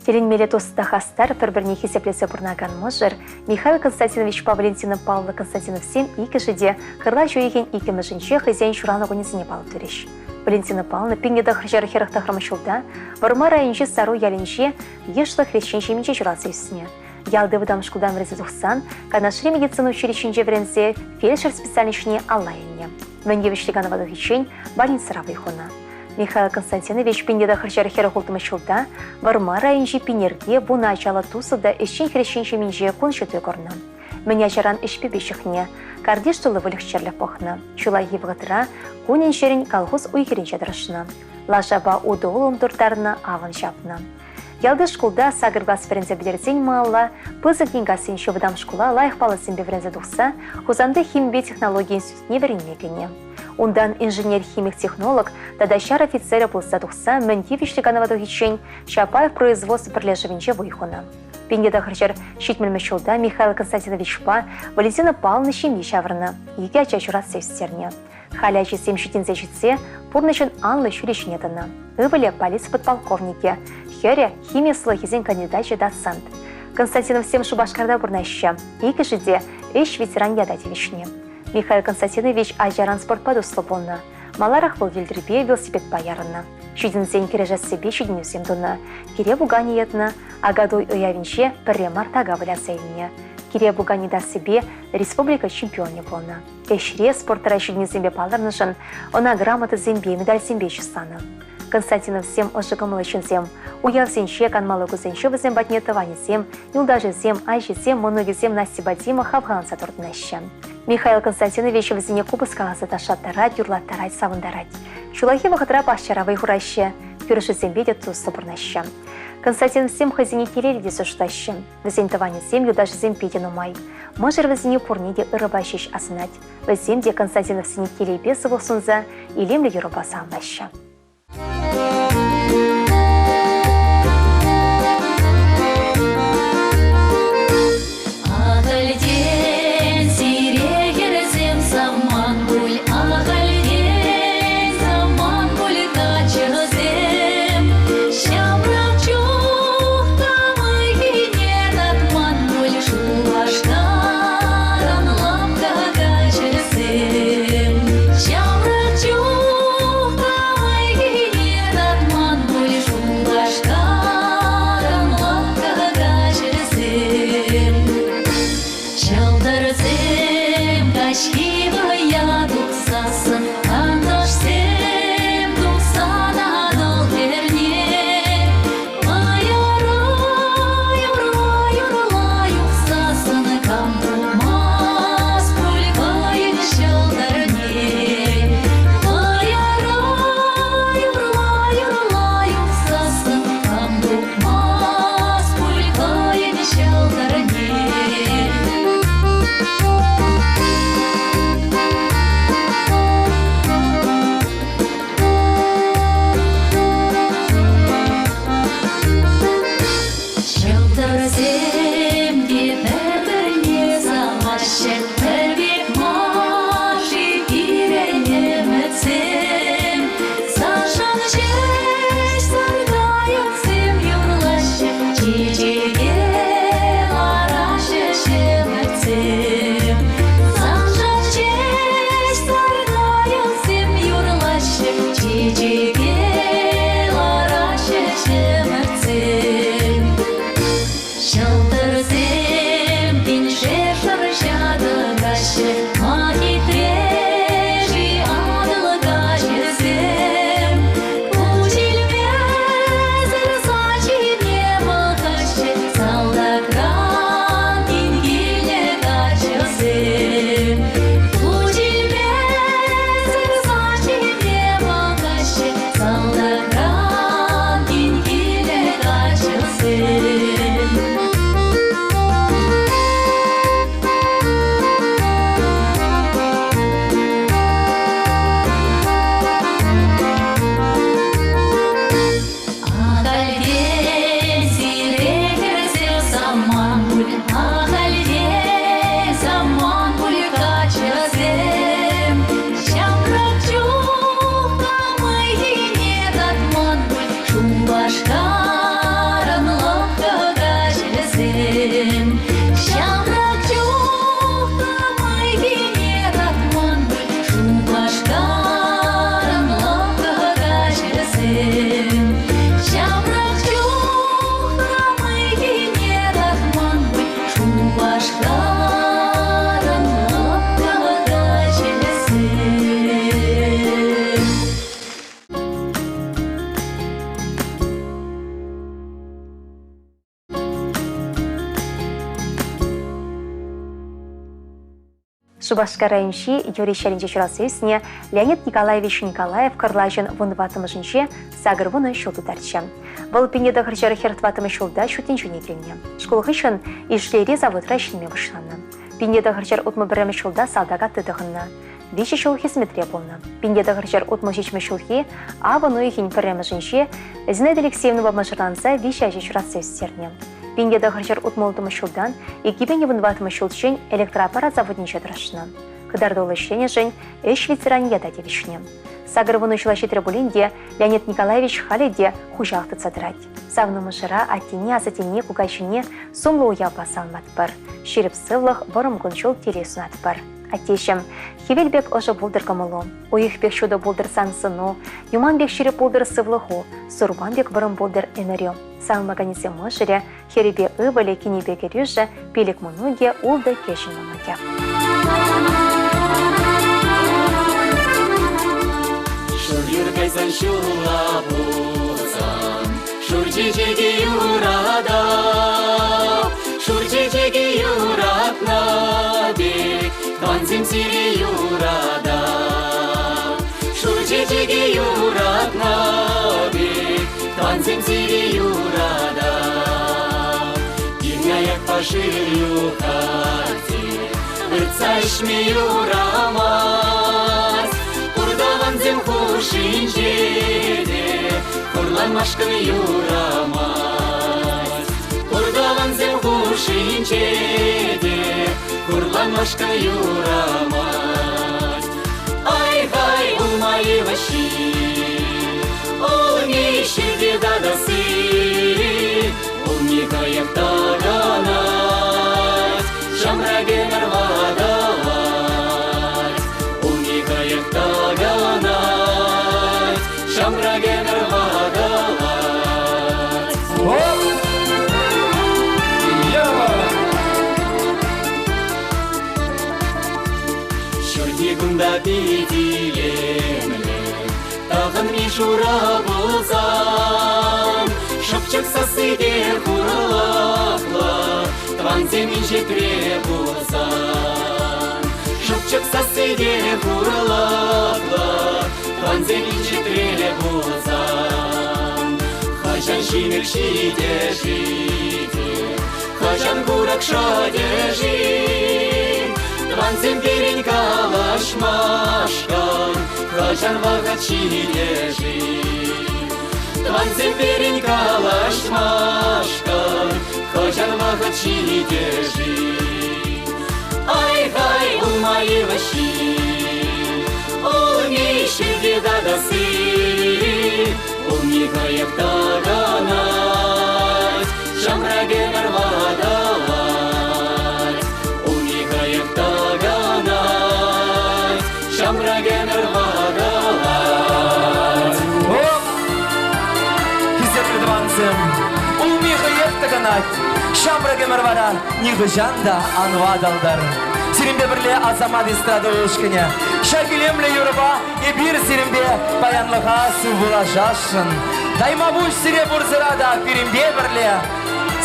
Теленмеле тосты хастар бір-біріне хесеплесе бұрнаған мұжыр, Михаил Константинович па Валентина Павловна Константинов сем екі жиде қырла жойеген екі мүжінше хызен шураны гонезіне балы түреш. Валентина Павловна пингеда хржары херақта храмашылда, варма райынше сару ялінше ешлы хрещенше менче журасы үстіне. Ялды выдам шкулдан врезе тухсан, канашри медицину училищенже врензе фельдшер специальничне аллайне. Венгевишлиганова духичень больница равыхуна. Михаил Константинович пиндеда хржары херахултымы шулда, варма райынже пинерге bu начало тусыда ищен хрещенше менже куншыты корна. Меня жаран ишпебешихне, кардиш тулы вылихчерлі похна. Чулай евгатыра, кунен жерін колхоз уйгерен жадырышына. Лажаба удолым туртарына аван жапна. Ялды шкулда сагыргас верензе білерзен маалла, пызык енгасен шывыдам шкула лайық баласын беврензе дұқса, хузанды химбе технология институтне веренмегіне. Ондан инженер-химик технолог, дадащар офицера болса дұқса, Мендивишлиганова дұхичен Шапаев производство бірлежевенже войхуна. Пиндеда хржар шитмелмешулда Михаил Константинович па Валентина Павловна шемье шаврына, еге ача журат севстерне. Халячи сем шитинзе житсе, пурнышын анлы шүрешнетіні. Ывыле полиция подполковнике, хере химия слохизен кандидатче доцент. Константинов сем шубашкарда бурнаща, еге жиде эш ветеран ядатевишне. Михаил Константинович ажаран спортпаду слобонна. Маларах был вильдербе велосипед паярына. Шүдінзен кережа себе шүдіне земдуна. Кере бугани етна, агадой уявинче пірре мартага влясайне. Кере бугани да себе республика чемпионе болна. Эшре спортара шүдіне зембе паларнышын, она грамота зембе медаль зембе чусана. Константинов сем ожигымылы зем, уявзенче канмалыгу зенче візем батнетовани зем, юлдажы зем, айжы зем, моноги зем настибадима хавганса турднащан. Михаил Константинович візіне кубыскаға заташаттарать, юрлаттарать, савындарать. Чулахи вақытыра башчаравай хураща, юрышы зембеде тусты бұрнаща. Константин сем хазине келелі десі ұштаща. Візен тавани зем юлдажы зем педен умай. Мажыр візіне пурнеде ырыбашеш асынать. Віземде Константинов сене келей бесі болсунза, илемлі юрыбасы амлаща. Шубашка районши Юрий Шаринче чурасыйсне Леонид Николаевич Николаев кырлажын вунватымышынче сагыр вуны шулду тарчы. Бұл пенеда хырчары хертватымы шулда шутин жуне келіне. Школ хышын ишлери заводра шинме башланы. Пенеда хырчар утмы бірімі шулда салдага тыдығынна. Виші шул хизметре болны. Пенеда хырчар утмы жичмі шулхи, а вуны ихин бірімішінше Зинаида Алексеевна бабмажыранса виші ажы чурасыйстерне. Пенеда хырчар утмылдымы шулдан, екипен вунватымы шулчен электроаппарат заводниче дырашны. Кыдарды улышлене жень, эш ветерания дадевишне. Сагыр вуны шулаши требулинде Леонид Николаевич халиде хужақты цадрать. Савнымы жыра атине азатине кугайшине сумлы уя басалмат бар. Шеріп сывлық вырым гунчул телесунат бар. Атешім, хевелбек ожы булдыр камылу, уйықбек шуды булдыр сансыну, юманбек шеріп булдыр сывлығу, сурбанбек вырым булдыр энерю. Салмаганисе мышыре, херебе ывале кенебеге рюжы, пелек мұнуге улды кешін мамаке. Шур юргайсан шула болсан, шур жежеге юрада, шур жежеге юратна бек, танзим сире юрада. Шур жежеге юратна бек, танзим сире юрада. Гирняяк паширю харте, вырцайшми юрамас. Зем хушинчеде, хурлан машкын юрамас. Курдаван зем хушинчеде, хурлан машкын юрамас. Ай-хай, улмай ваши, олми шеде дадасы, олми каяк таганат, шамраге нарвадават, олми каяк таганат, шамраге нарвадават. Шурди гунда бедилемле, тағын ми шура болсам, шапчак сасыде хуралақла, тван земин жетре болсам. Шапчак сасыде хуралақла, тван земин жетре болсам. Хажан шинек шиде жиде, хажан гурак шаде жид, тван зем берень калашмашкан, хажан вагат шиде жид. Тван зем берень калашмашкан, хажан вагат шиде жид. Ай-хай, улмай ваши, олми шеде дадасы, олми каяк таганат, шамраге нарвадават, олми каяк таганат, шамраге нарвадават. Хизеплі дванцем, олми каяк таганат, шамраге нарвадават, ниғы жанда анвадалдар. Сиримбе бірле азамат эстрада ошкіне. Шакилемле юрба и бир сиримбе баянлыға су була жашын. Дайма буш сире бурзырада пиримбе бірле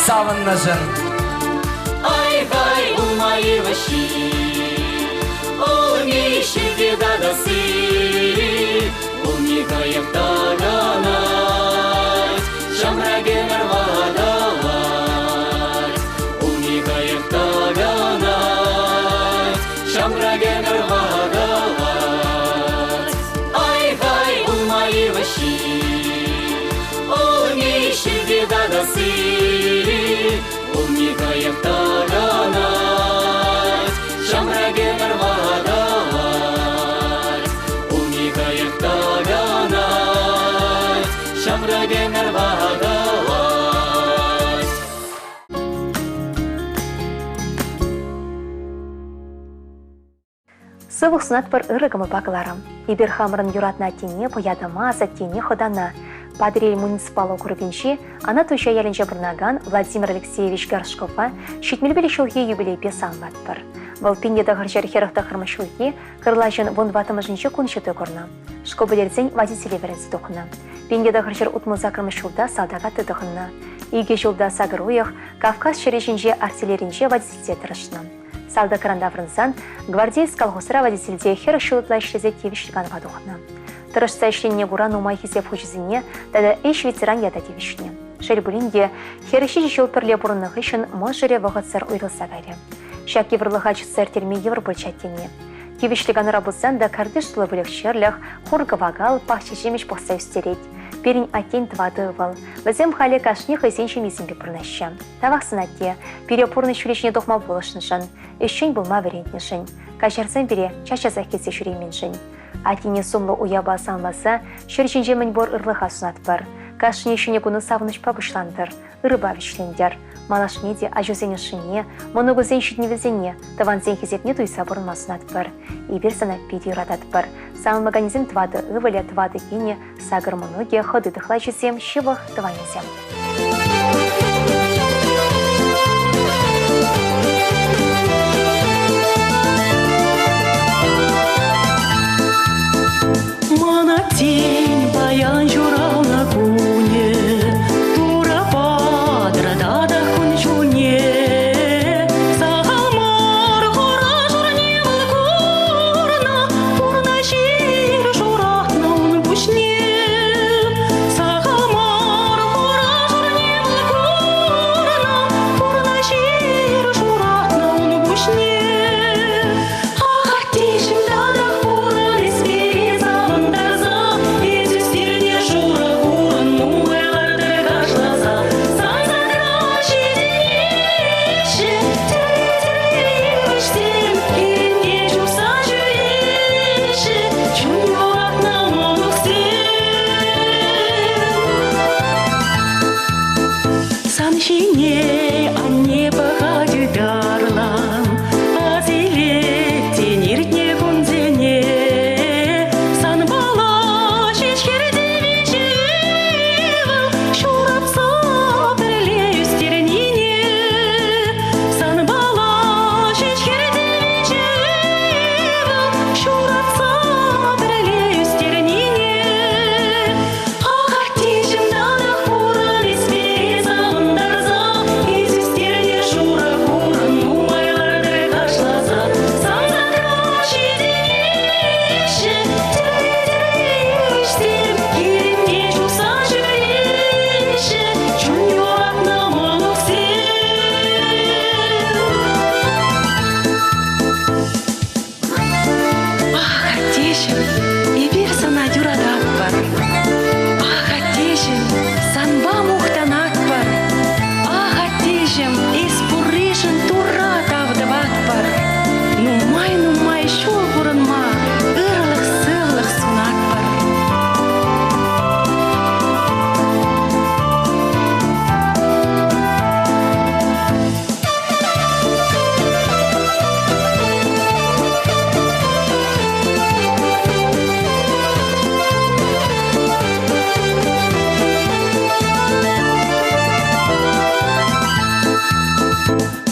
савынны жын. Ай-хай, улмай ваши, олми шеде дадасы, олми каяк таганат, шамраге нарвадават, олми каяк таганат, шамраге нарвадават. Ай-хай, улмай ваши, олми шеде дадасы, олми каяк таганат, шамраге нарвадават, олми каяк таганат, шамраге нарвадават. Сывық сынат бір ырығымы бағыларым. Ибер хамырын юратна тене, поядама, затене ходана. Падрель муниципал округенші, ана тойша ялінче бұрнаган Владимир Алексеевич Горшкова шетмелбелі шылге юбилейпе салмат бір. Бұл пенеда ғыржар херықта қырмы шылге, қырлажын вон-ватымыжынче күншеті көрні. Шкобылерден водителі веренсі тоқына. Пенеда ғыржар ұтмылза қырмы шылда салдаға тыдығына. Иге жылда сагыр ойық, Кавказ шережінже артиллеринже водительте тұрышына. салды крандаврынсан гвардейс колхозра водительде хер шулытла ишлезе тевишлиган вадухна. Тырышса ишленне гуран умай хизеп хучизине, тада эш ветеран яда тевишне. Шербулинде херши жил перле бурынных ишин можере вағытсыр уйрылса гайре. Шак еврлыгач сэр терме евробульчаттене. Тевишлиган рабылсан да кардыш сулы бүлек шерлях, хурга вагал, пахчы жемеш бақса үстерет. Перень атен твады вал. Вазем хали кашних и сеншим изимбе пурнаща. Тавах сынатте, перепурны шүлешне тоқма болышнышын. Ишшен булма верентнышын. Кашарсан бере чаша захкетсе шүременшін. Атене сумлы уяба санласа, шүршінже мінбор ырлыға сунат бар. Кашыне шүне күні савыныш пабышландыр, ырыба вишлендер. Малашнеде ажузенешіне, моногузен шүтневізене, таванзен хизепне туйса бұрынма сунат бар. Ибір сана пиди радат бар. Сам магазин твады ываля твады кине, сагыр моноге ходы дыхлачысем, шивах тванезем. Мана тень баян журал на куне, тура падра дада хун жуне. Сахалмар хора журне валкурна, пурна шир журатна он бушне. Сахалмар хора журне валкурна, пурна шир журатна он бушне. Ахартишим дада хуран испери замандарза, изи стирне жура хуран муэлардыр кашлаза. Санзадраши денеши, тиры-тиры-тиры-тирым, киринге жуса жюреши, чун юратна монуксем. Саншине анне бахады дарлан, азилетте ниртне кунзене. Сан бала шешкерде вежевал, шуратса бірле үстернине. Сан бала шешкерде вежевал, шуратса бірле үстернине. Ахартишим дада хуран испери замандарза, изи стерне жура хуран муайлардыр кашлаза. Санзадраши денеши, тиры-тиры-тиры-тирым, киринге жуса жюреши, чун юратна монуксем. Ахартишим, и бир сана дюрадак бар. Ахартишим, санба мухтанак бар. Ахартишим, испурришин тура тавдават бар. Нумай шул бурынма, ырлық сыллық сунак бар.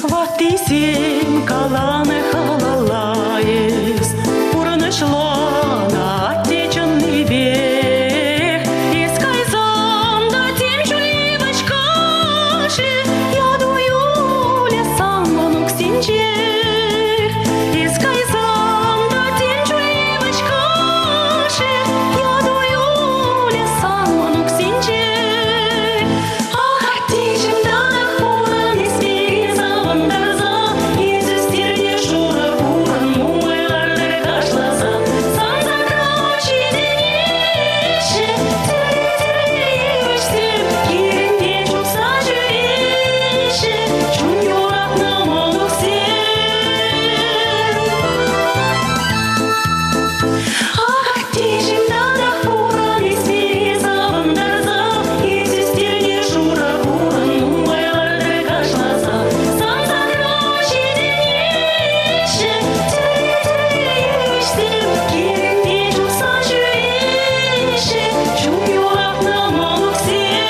Вот и семь каланы халалаес, пурны шла на отеченный век. Искай сам да тем жуливочкаши, я дую лесам монук синчек. Искай сам да тем жуливочкаши, я дую лесам монук синчек. Ахартишим дада хуран испери замандарза, изи стерне жура хуран муэлардыр кашлаза. Санзадраши денеши, тиры-тиры-тиры-тирым, киринге жуса жюреши, чун юратна монуксем. Ахартишим дада хуран испери замандарза, изи стерне жура хуран муэлардыр кашлаза. Санзадраши денеши, тиры-тиры-тиры-тирым, киринге жуса жюреши, чун юратна монуксем.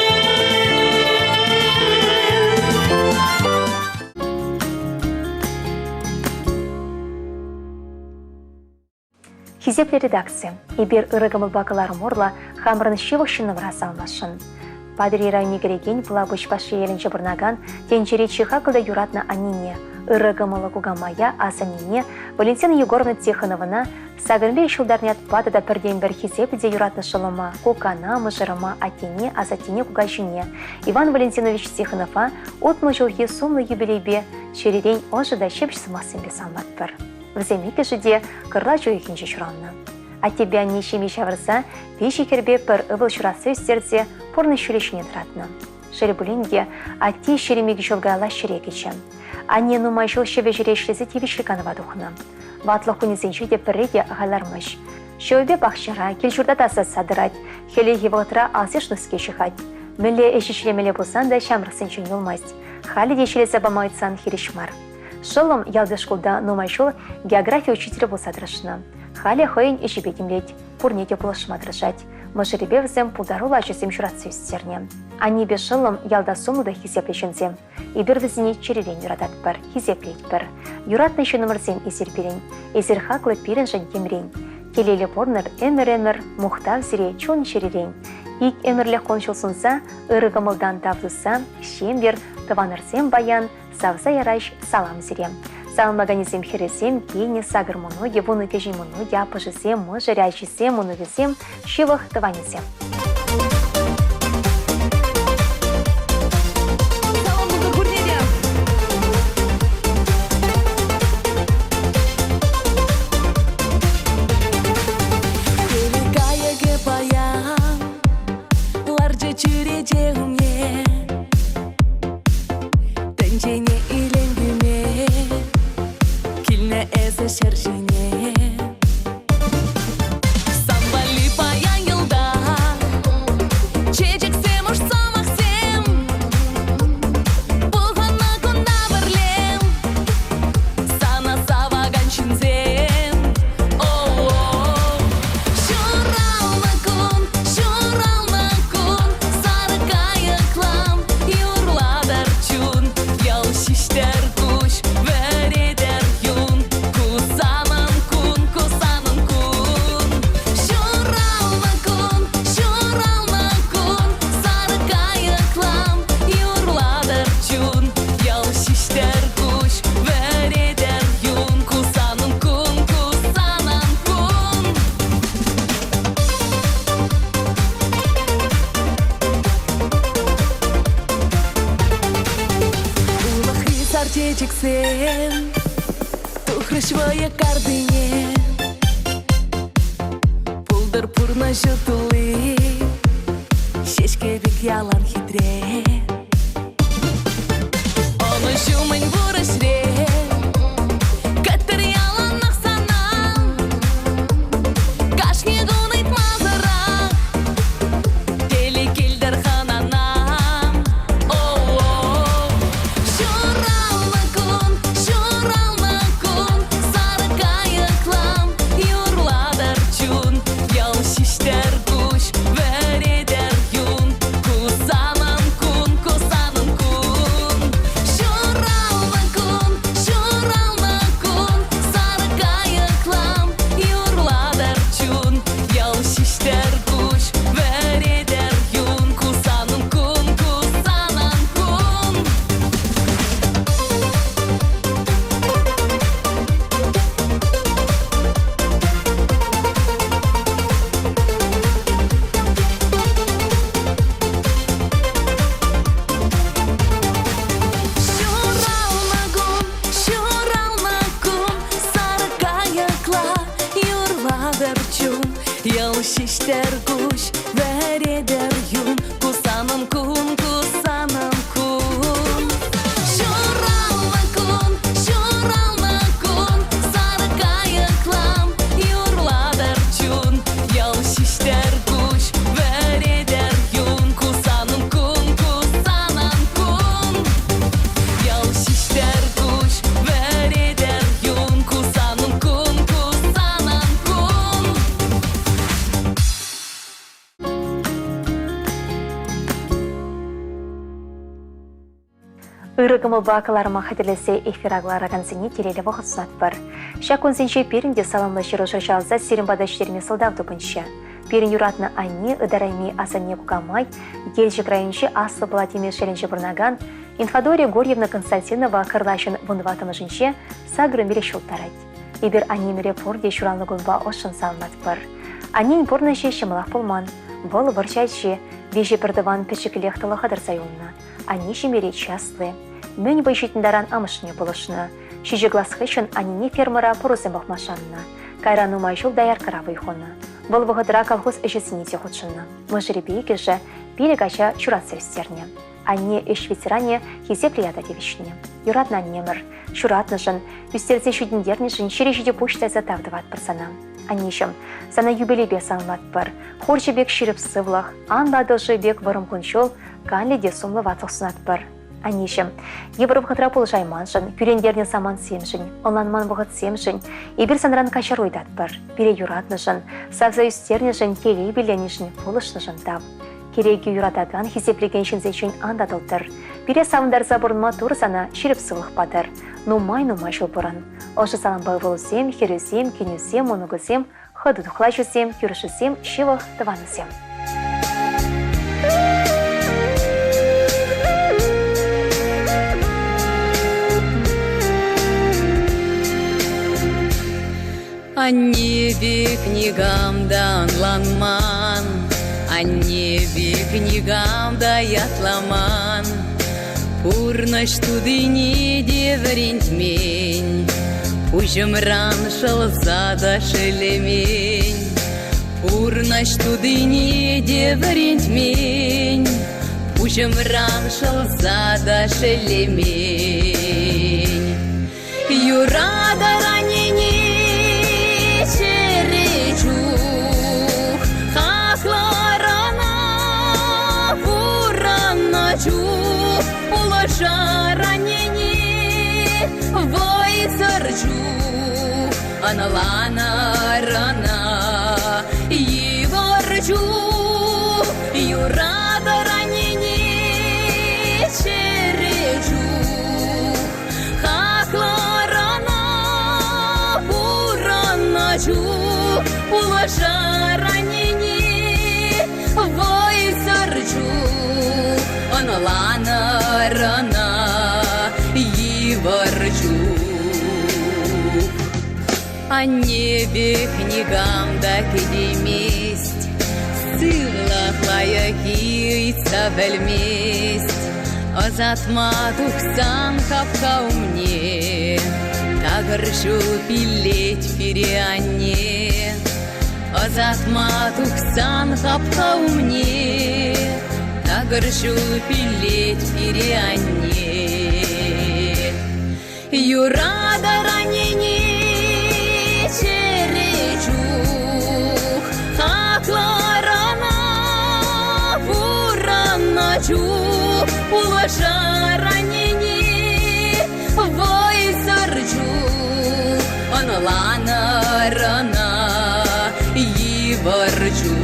Хизепле редакция. Ибер ырыгымыл бакалар морла хамрын шивошынны врасалмашын. Падри райни кереген пла бушпаши елінче бұрнаган тенчері чихакылда юратна анине. ырыгымылы кугамая асанине Валентина Егоровна Тихоновна сагынбе шылдарны атпады да бірден бір хизепіде юратны шылыма, кукана, мыжырыма, атине, азатине кугашине. Иван Валентинович Тихонова отмы жылғы сумлы юбилейбе шеререн ожыда шепшісімасын бесамат бір. Вземекі жыде кырла жойықынжы шыранны. А тебя нешеме шавырса, пеші кербе бір ывыл шырасы өстерде порны шүлешіне тұратны. Шеребулинге ати шеремеге жолгайла шерегечі. Ане нумай жол шеве жүрешлесі тевишліканова дұхны. Ватлы хунезенші де бірреге ағалармыш. Шөйбе бақшыра, келжурда тасы садырат, хелеге вғытыра азешныске шығат. Мүлі әшішлемелі болсан да шамрықсын жын олмаст. Халі дешелесі бамайтсан херішмар. Шылым ялды школда нумай жол география учителі болсадырышны. Халі хойын ешебетімлет, пурнете болышмадырышат. Мыжыребе взем пулдару лажысем журатсы үстерне. Ани бе шылым ялда сумлыда хизеплешінзем. Ибір візіне черерен юратат бір, хизеплет бір. Юратны еще номерзем эзер берен. Эзер хаклы пирен жан темрен. Келелі порныр әмір-әмір мұхтав зіре чон черерен. Ик әмірлі қоншылсынса, ырығымылдан тавдыса, шембер, тыванырсем баян, савза ярайш салам зірем. Салмаганизем хересем, кейне сагыр мұныге, вуны кежі мұныге, апыжысем, мұжыр әйшісем, мұнығызем, шивық тыванезем. Sen тухрышвая кардыне Пулдыр пурна жытылы Шешке бек ялан хитре Оны жумын вурышре Каттыр ялан ақсанам Кашне гунайт мазыра Келі келдір хананам Şişler kuş vereder yum Kusanım kun, kusanım kun Şuralma kun Sarı kayıklam yurladır çun Yal şişler kuş vereder yum Kusanım kun, kusanım kun Yal şişler kuş vereder yum Kusanım kun, kusanım kun Ырыгымыл бакаларыма хатерлесе эфирагылар агансыне телелі вақыт сұнат бар. Шакунсенше перінде саламлы жыры жыршалза серімбада іштерме сылдавды бұншы. Перін юратны ани, ыдарайми асане кукамай, ел жіграйыншы асы бұла темес шәлінші бұрнаган, Инфадория Горьевна Константинова кырлашын вунватым жинче сагры мире шултарать. Ибер они мире порде шуранлы гунба ошын салмат пыр. Анин порныше шымылах полман. Бол варчайче, вежи пердаван печеклех талахадар сайонна. Они шимире частлы. Мөнь бойшитиндаран амышыне болышны. Шиже глаз хэшын анине фермера порузем бахмашанна. Кайрану майшул даяр каравы хона. Бол вагадра колхоз эшесините худшынна. Мыжребей кеже перегача чураться истерне. Они эш ветеране хизеплията девичне. Юратна немер, чуратнышын, юстерзе шудиндернышын шережиде почта затавдыват персона. Анишем, сана юбилейбе салмат пар, хорче бек ширып сывлах, анладылжы бек варым кунчол, канледе сумлы ватсықсынат пар. Анишем, евров хатра полжайманшын, күрендерне саман семшін, онланман вғыт семшін, ебір санран качар ойдат пар, бире юратнышын, савза юстернышын, келей биленішін, полышнышын тав. Кереги юратаган хизеплеген шинзечін андадылдыр. Бире савындар забырынма турсана ширіп сывлық падыр. Нумай шыл бұрын. Ошы салан байвылызем, херезем, кенезем, онугызем, хыдыдықлайшызем, күрішізем, шивық тыванызем. А небе книгамдан ланман, а небе книгамда ятламан. Пурнаш тудыне деврентмень, пужымран шалзада шелемень. Пурнаш тудыне деврентмень, пужымран шалзада шелемень. Юрада ранене черечух, хахларана вураначух, положа ранене войсарчух, аналана рана егорчух, юрада ранене черечух, хахларана вураначух, положа ранене войсарчух, аналана рана егорчух. А небе книгам да кедеместь, сырлахлая кийца бельместь, азатма тухсан капка умне, тагыршу пилеть фирианне. Азатма тухсан капка умне, тагыршу пилеть фирианне. Юрада ранене черечух, хакларана вураначух, положа ранене войсарчух, аналана рана егорчух.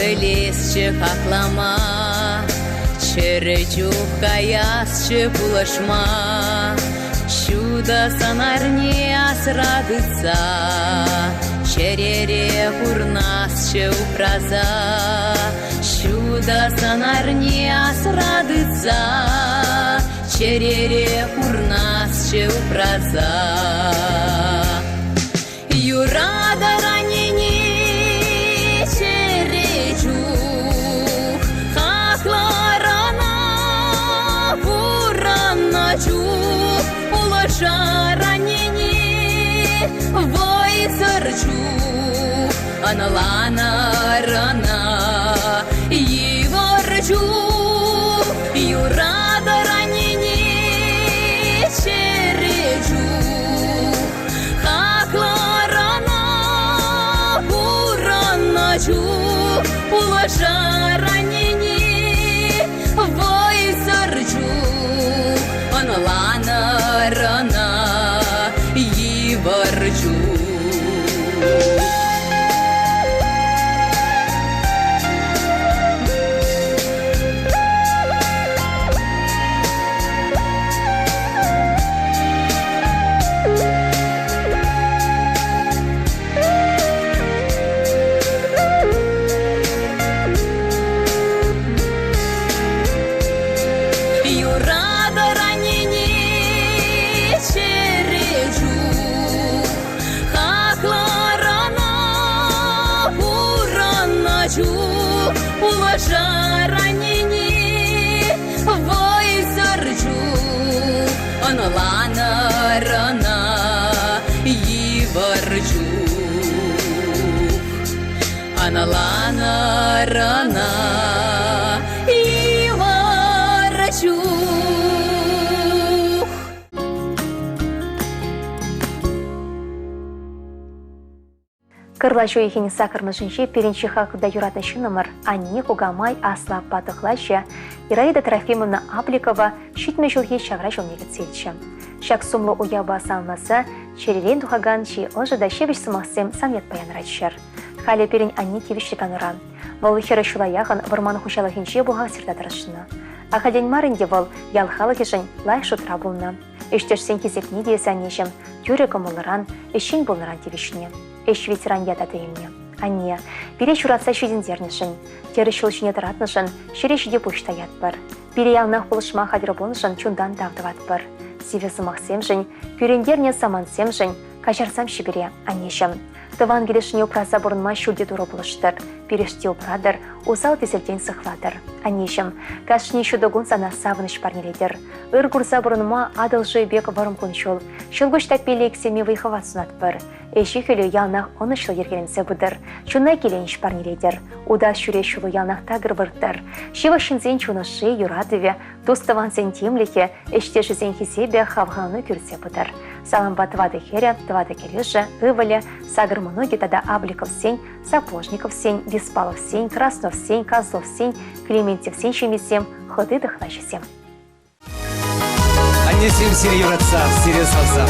Лесче хаклама, черечух каясче пулашма, чудо санарне асрадыца, черере курнасче упраза, чудо санарне асрадыца, черере курнасче упраза. Юрада ранене черечух, хахларана вураначух, положа ранене войсарчух, аналана рана егорчух. Юрада ранене черечух, хакларана вураначух, положа ранене войсарчух, аналана рана аналана рана и варачу. Кырлачу ехени сакырмышынче перенче хакында юратышы номер Анне Кугамай Асла Патыхлача, Ираида Трофимовна Абликова шитме жылге шагра жылнегі цельчі. Шак сумлы уяба салмаса, черерен тухаган чи ожыда шебеш сымақсем самет баян рачшар. Халі перен Анне кевіші канура. Вал хері шулаяғын варманы хушалахинче бұға сирдатырышына. Ахаден марынде вал ялхалы кешін лай шутра бұлна. Эштеш сен кезек не дейсі Аннешім, юрекім олыран, ешін бұлныран тевішіне. Эш ветеран ятаты емне. Анне, бире шуратса шүйдіндернішін, тері шылшыне тұратнышын, шерешіде почта ятпыр. Бире ялнақ бұлышма хадыр болнышын чундан давдыватпыр. Сивесі мақсемшін, пюрендерне самансемшін, качарсам шибере Аннешім. Тыван келешіне упраса бұрынма шүлде дұры бұлыштыр. Переште упрадыр, усал теселден сықладыр. Аннешім, кашыне шүдігін сана савыныш парнеледір. Ыр курса бұрынма адылжы бек варым күншол, шылгыш тәппелі ексеме вайхават сунатпыр. Эші хөлі ялнақ оны шыл ергенсе бұдыр. Чуна келенш парнеледір. Уда шүре шулы ялнақ тағыр вырттыр. Шива шынзен чунышы юрадыве, достыван сен темліке, эштеші сен хесебе хавғаны күрсе бұдыр. Саламба твады херя, твады келеші, ывалі, сагыр многі тада Абликов сень, Сапожников сень, Беспалов сень, Краснов сень, Козлов сень, Клементьев сень шемесем, ходы дыхлачесем. Аннесем сире юратса, сире салса.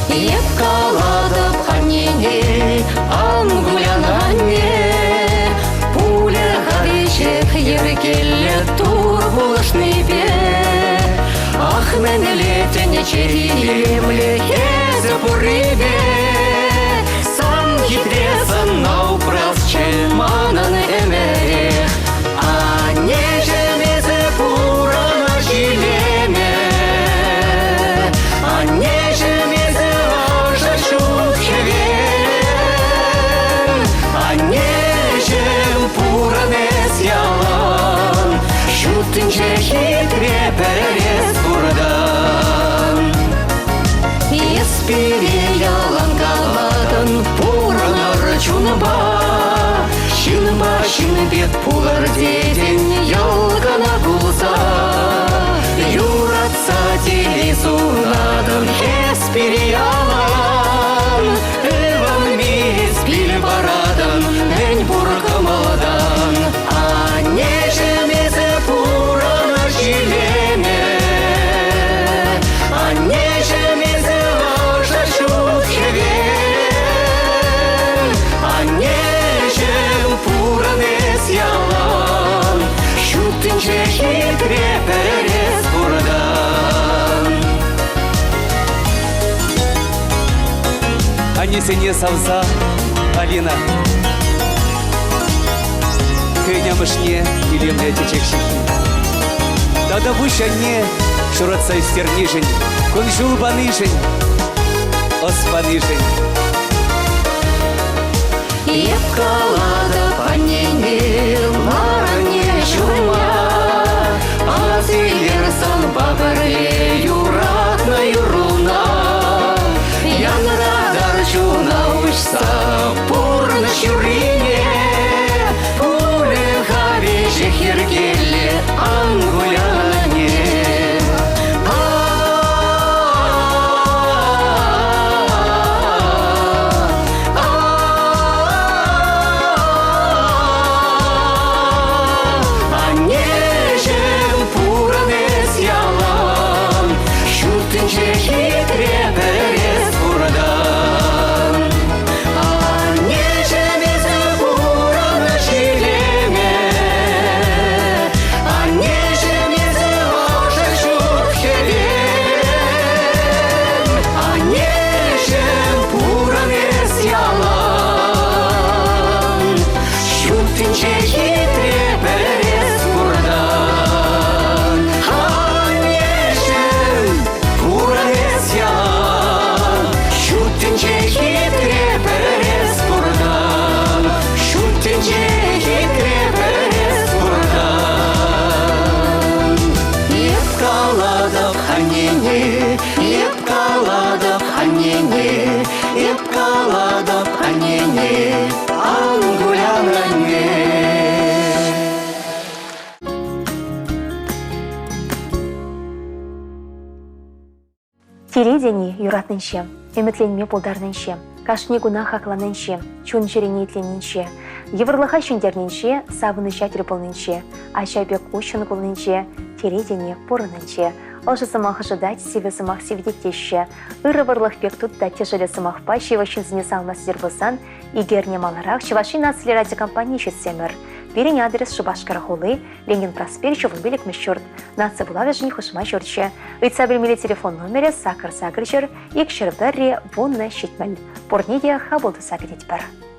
Епкаладып аннене, ангулян анне, пуля хавичек еркелле тур булышный бе. Ах, мен летене черемле хезе пурыбе, сам хитресан наупрасче манан эмерех, а нежемезе пурана жилеме, а нежемезе ажа шухевен, а нежем пуранес ялан, шутынче хитре перес бурдан. Еспире ялан калмадан пуранар чунба, шынба шынбет пулар деден ялгана булса, юратса телесунадым еспире ялан, эван мес бил барадан, мен буркамадан, а нежемезе пурана жилеме, а нежемезе ажа шухевен, а нежем пуранес ялан, шутынче хитре перес бурдан. Аннесене салса, Алина. Кынямышне илемле течекшихи. Тада бушанне шуратса истернишень, кунжул банышень, оспанышень. Епкалада панене, маране чума, азилерсан бабаре юратна юруна, янрадар чуна учса пурна чурине, пуле хавиже хергеле ангуляне. Теледени юратнынче, үмітленме болдарнынче, кашни гуна хакланынче, чун жерене етленінче, еврлыха шүндернінче, сабыны шатыр болнынче, айшайбек ушын болнынче, теледени порынынче. Олжы сымақ жыдать, севе сымақ севдеттеші. Үрі варлық бек тұтта тежелі сымақ па, шевашын зіне салмасыдер болсан, егерне маларақ, шевашын ацелі радиокомпания жетсемір. Берен адрес Шубашкара холы, Ленин проспект, Шувылбелік мүшірт. Нация была вежені хушма жүртші. Үйтса білмелі телефон номері сакыр-сакыр жыр, екшір бірре, вонны шетміл. Порнеде хабылды сакыр етпір.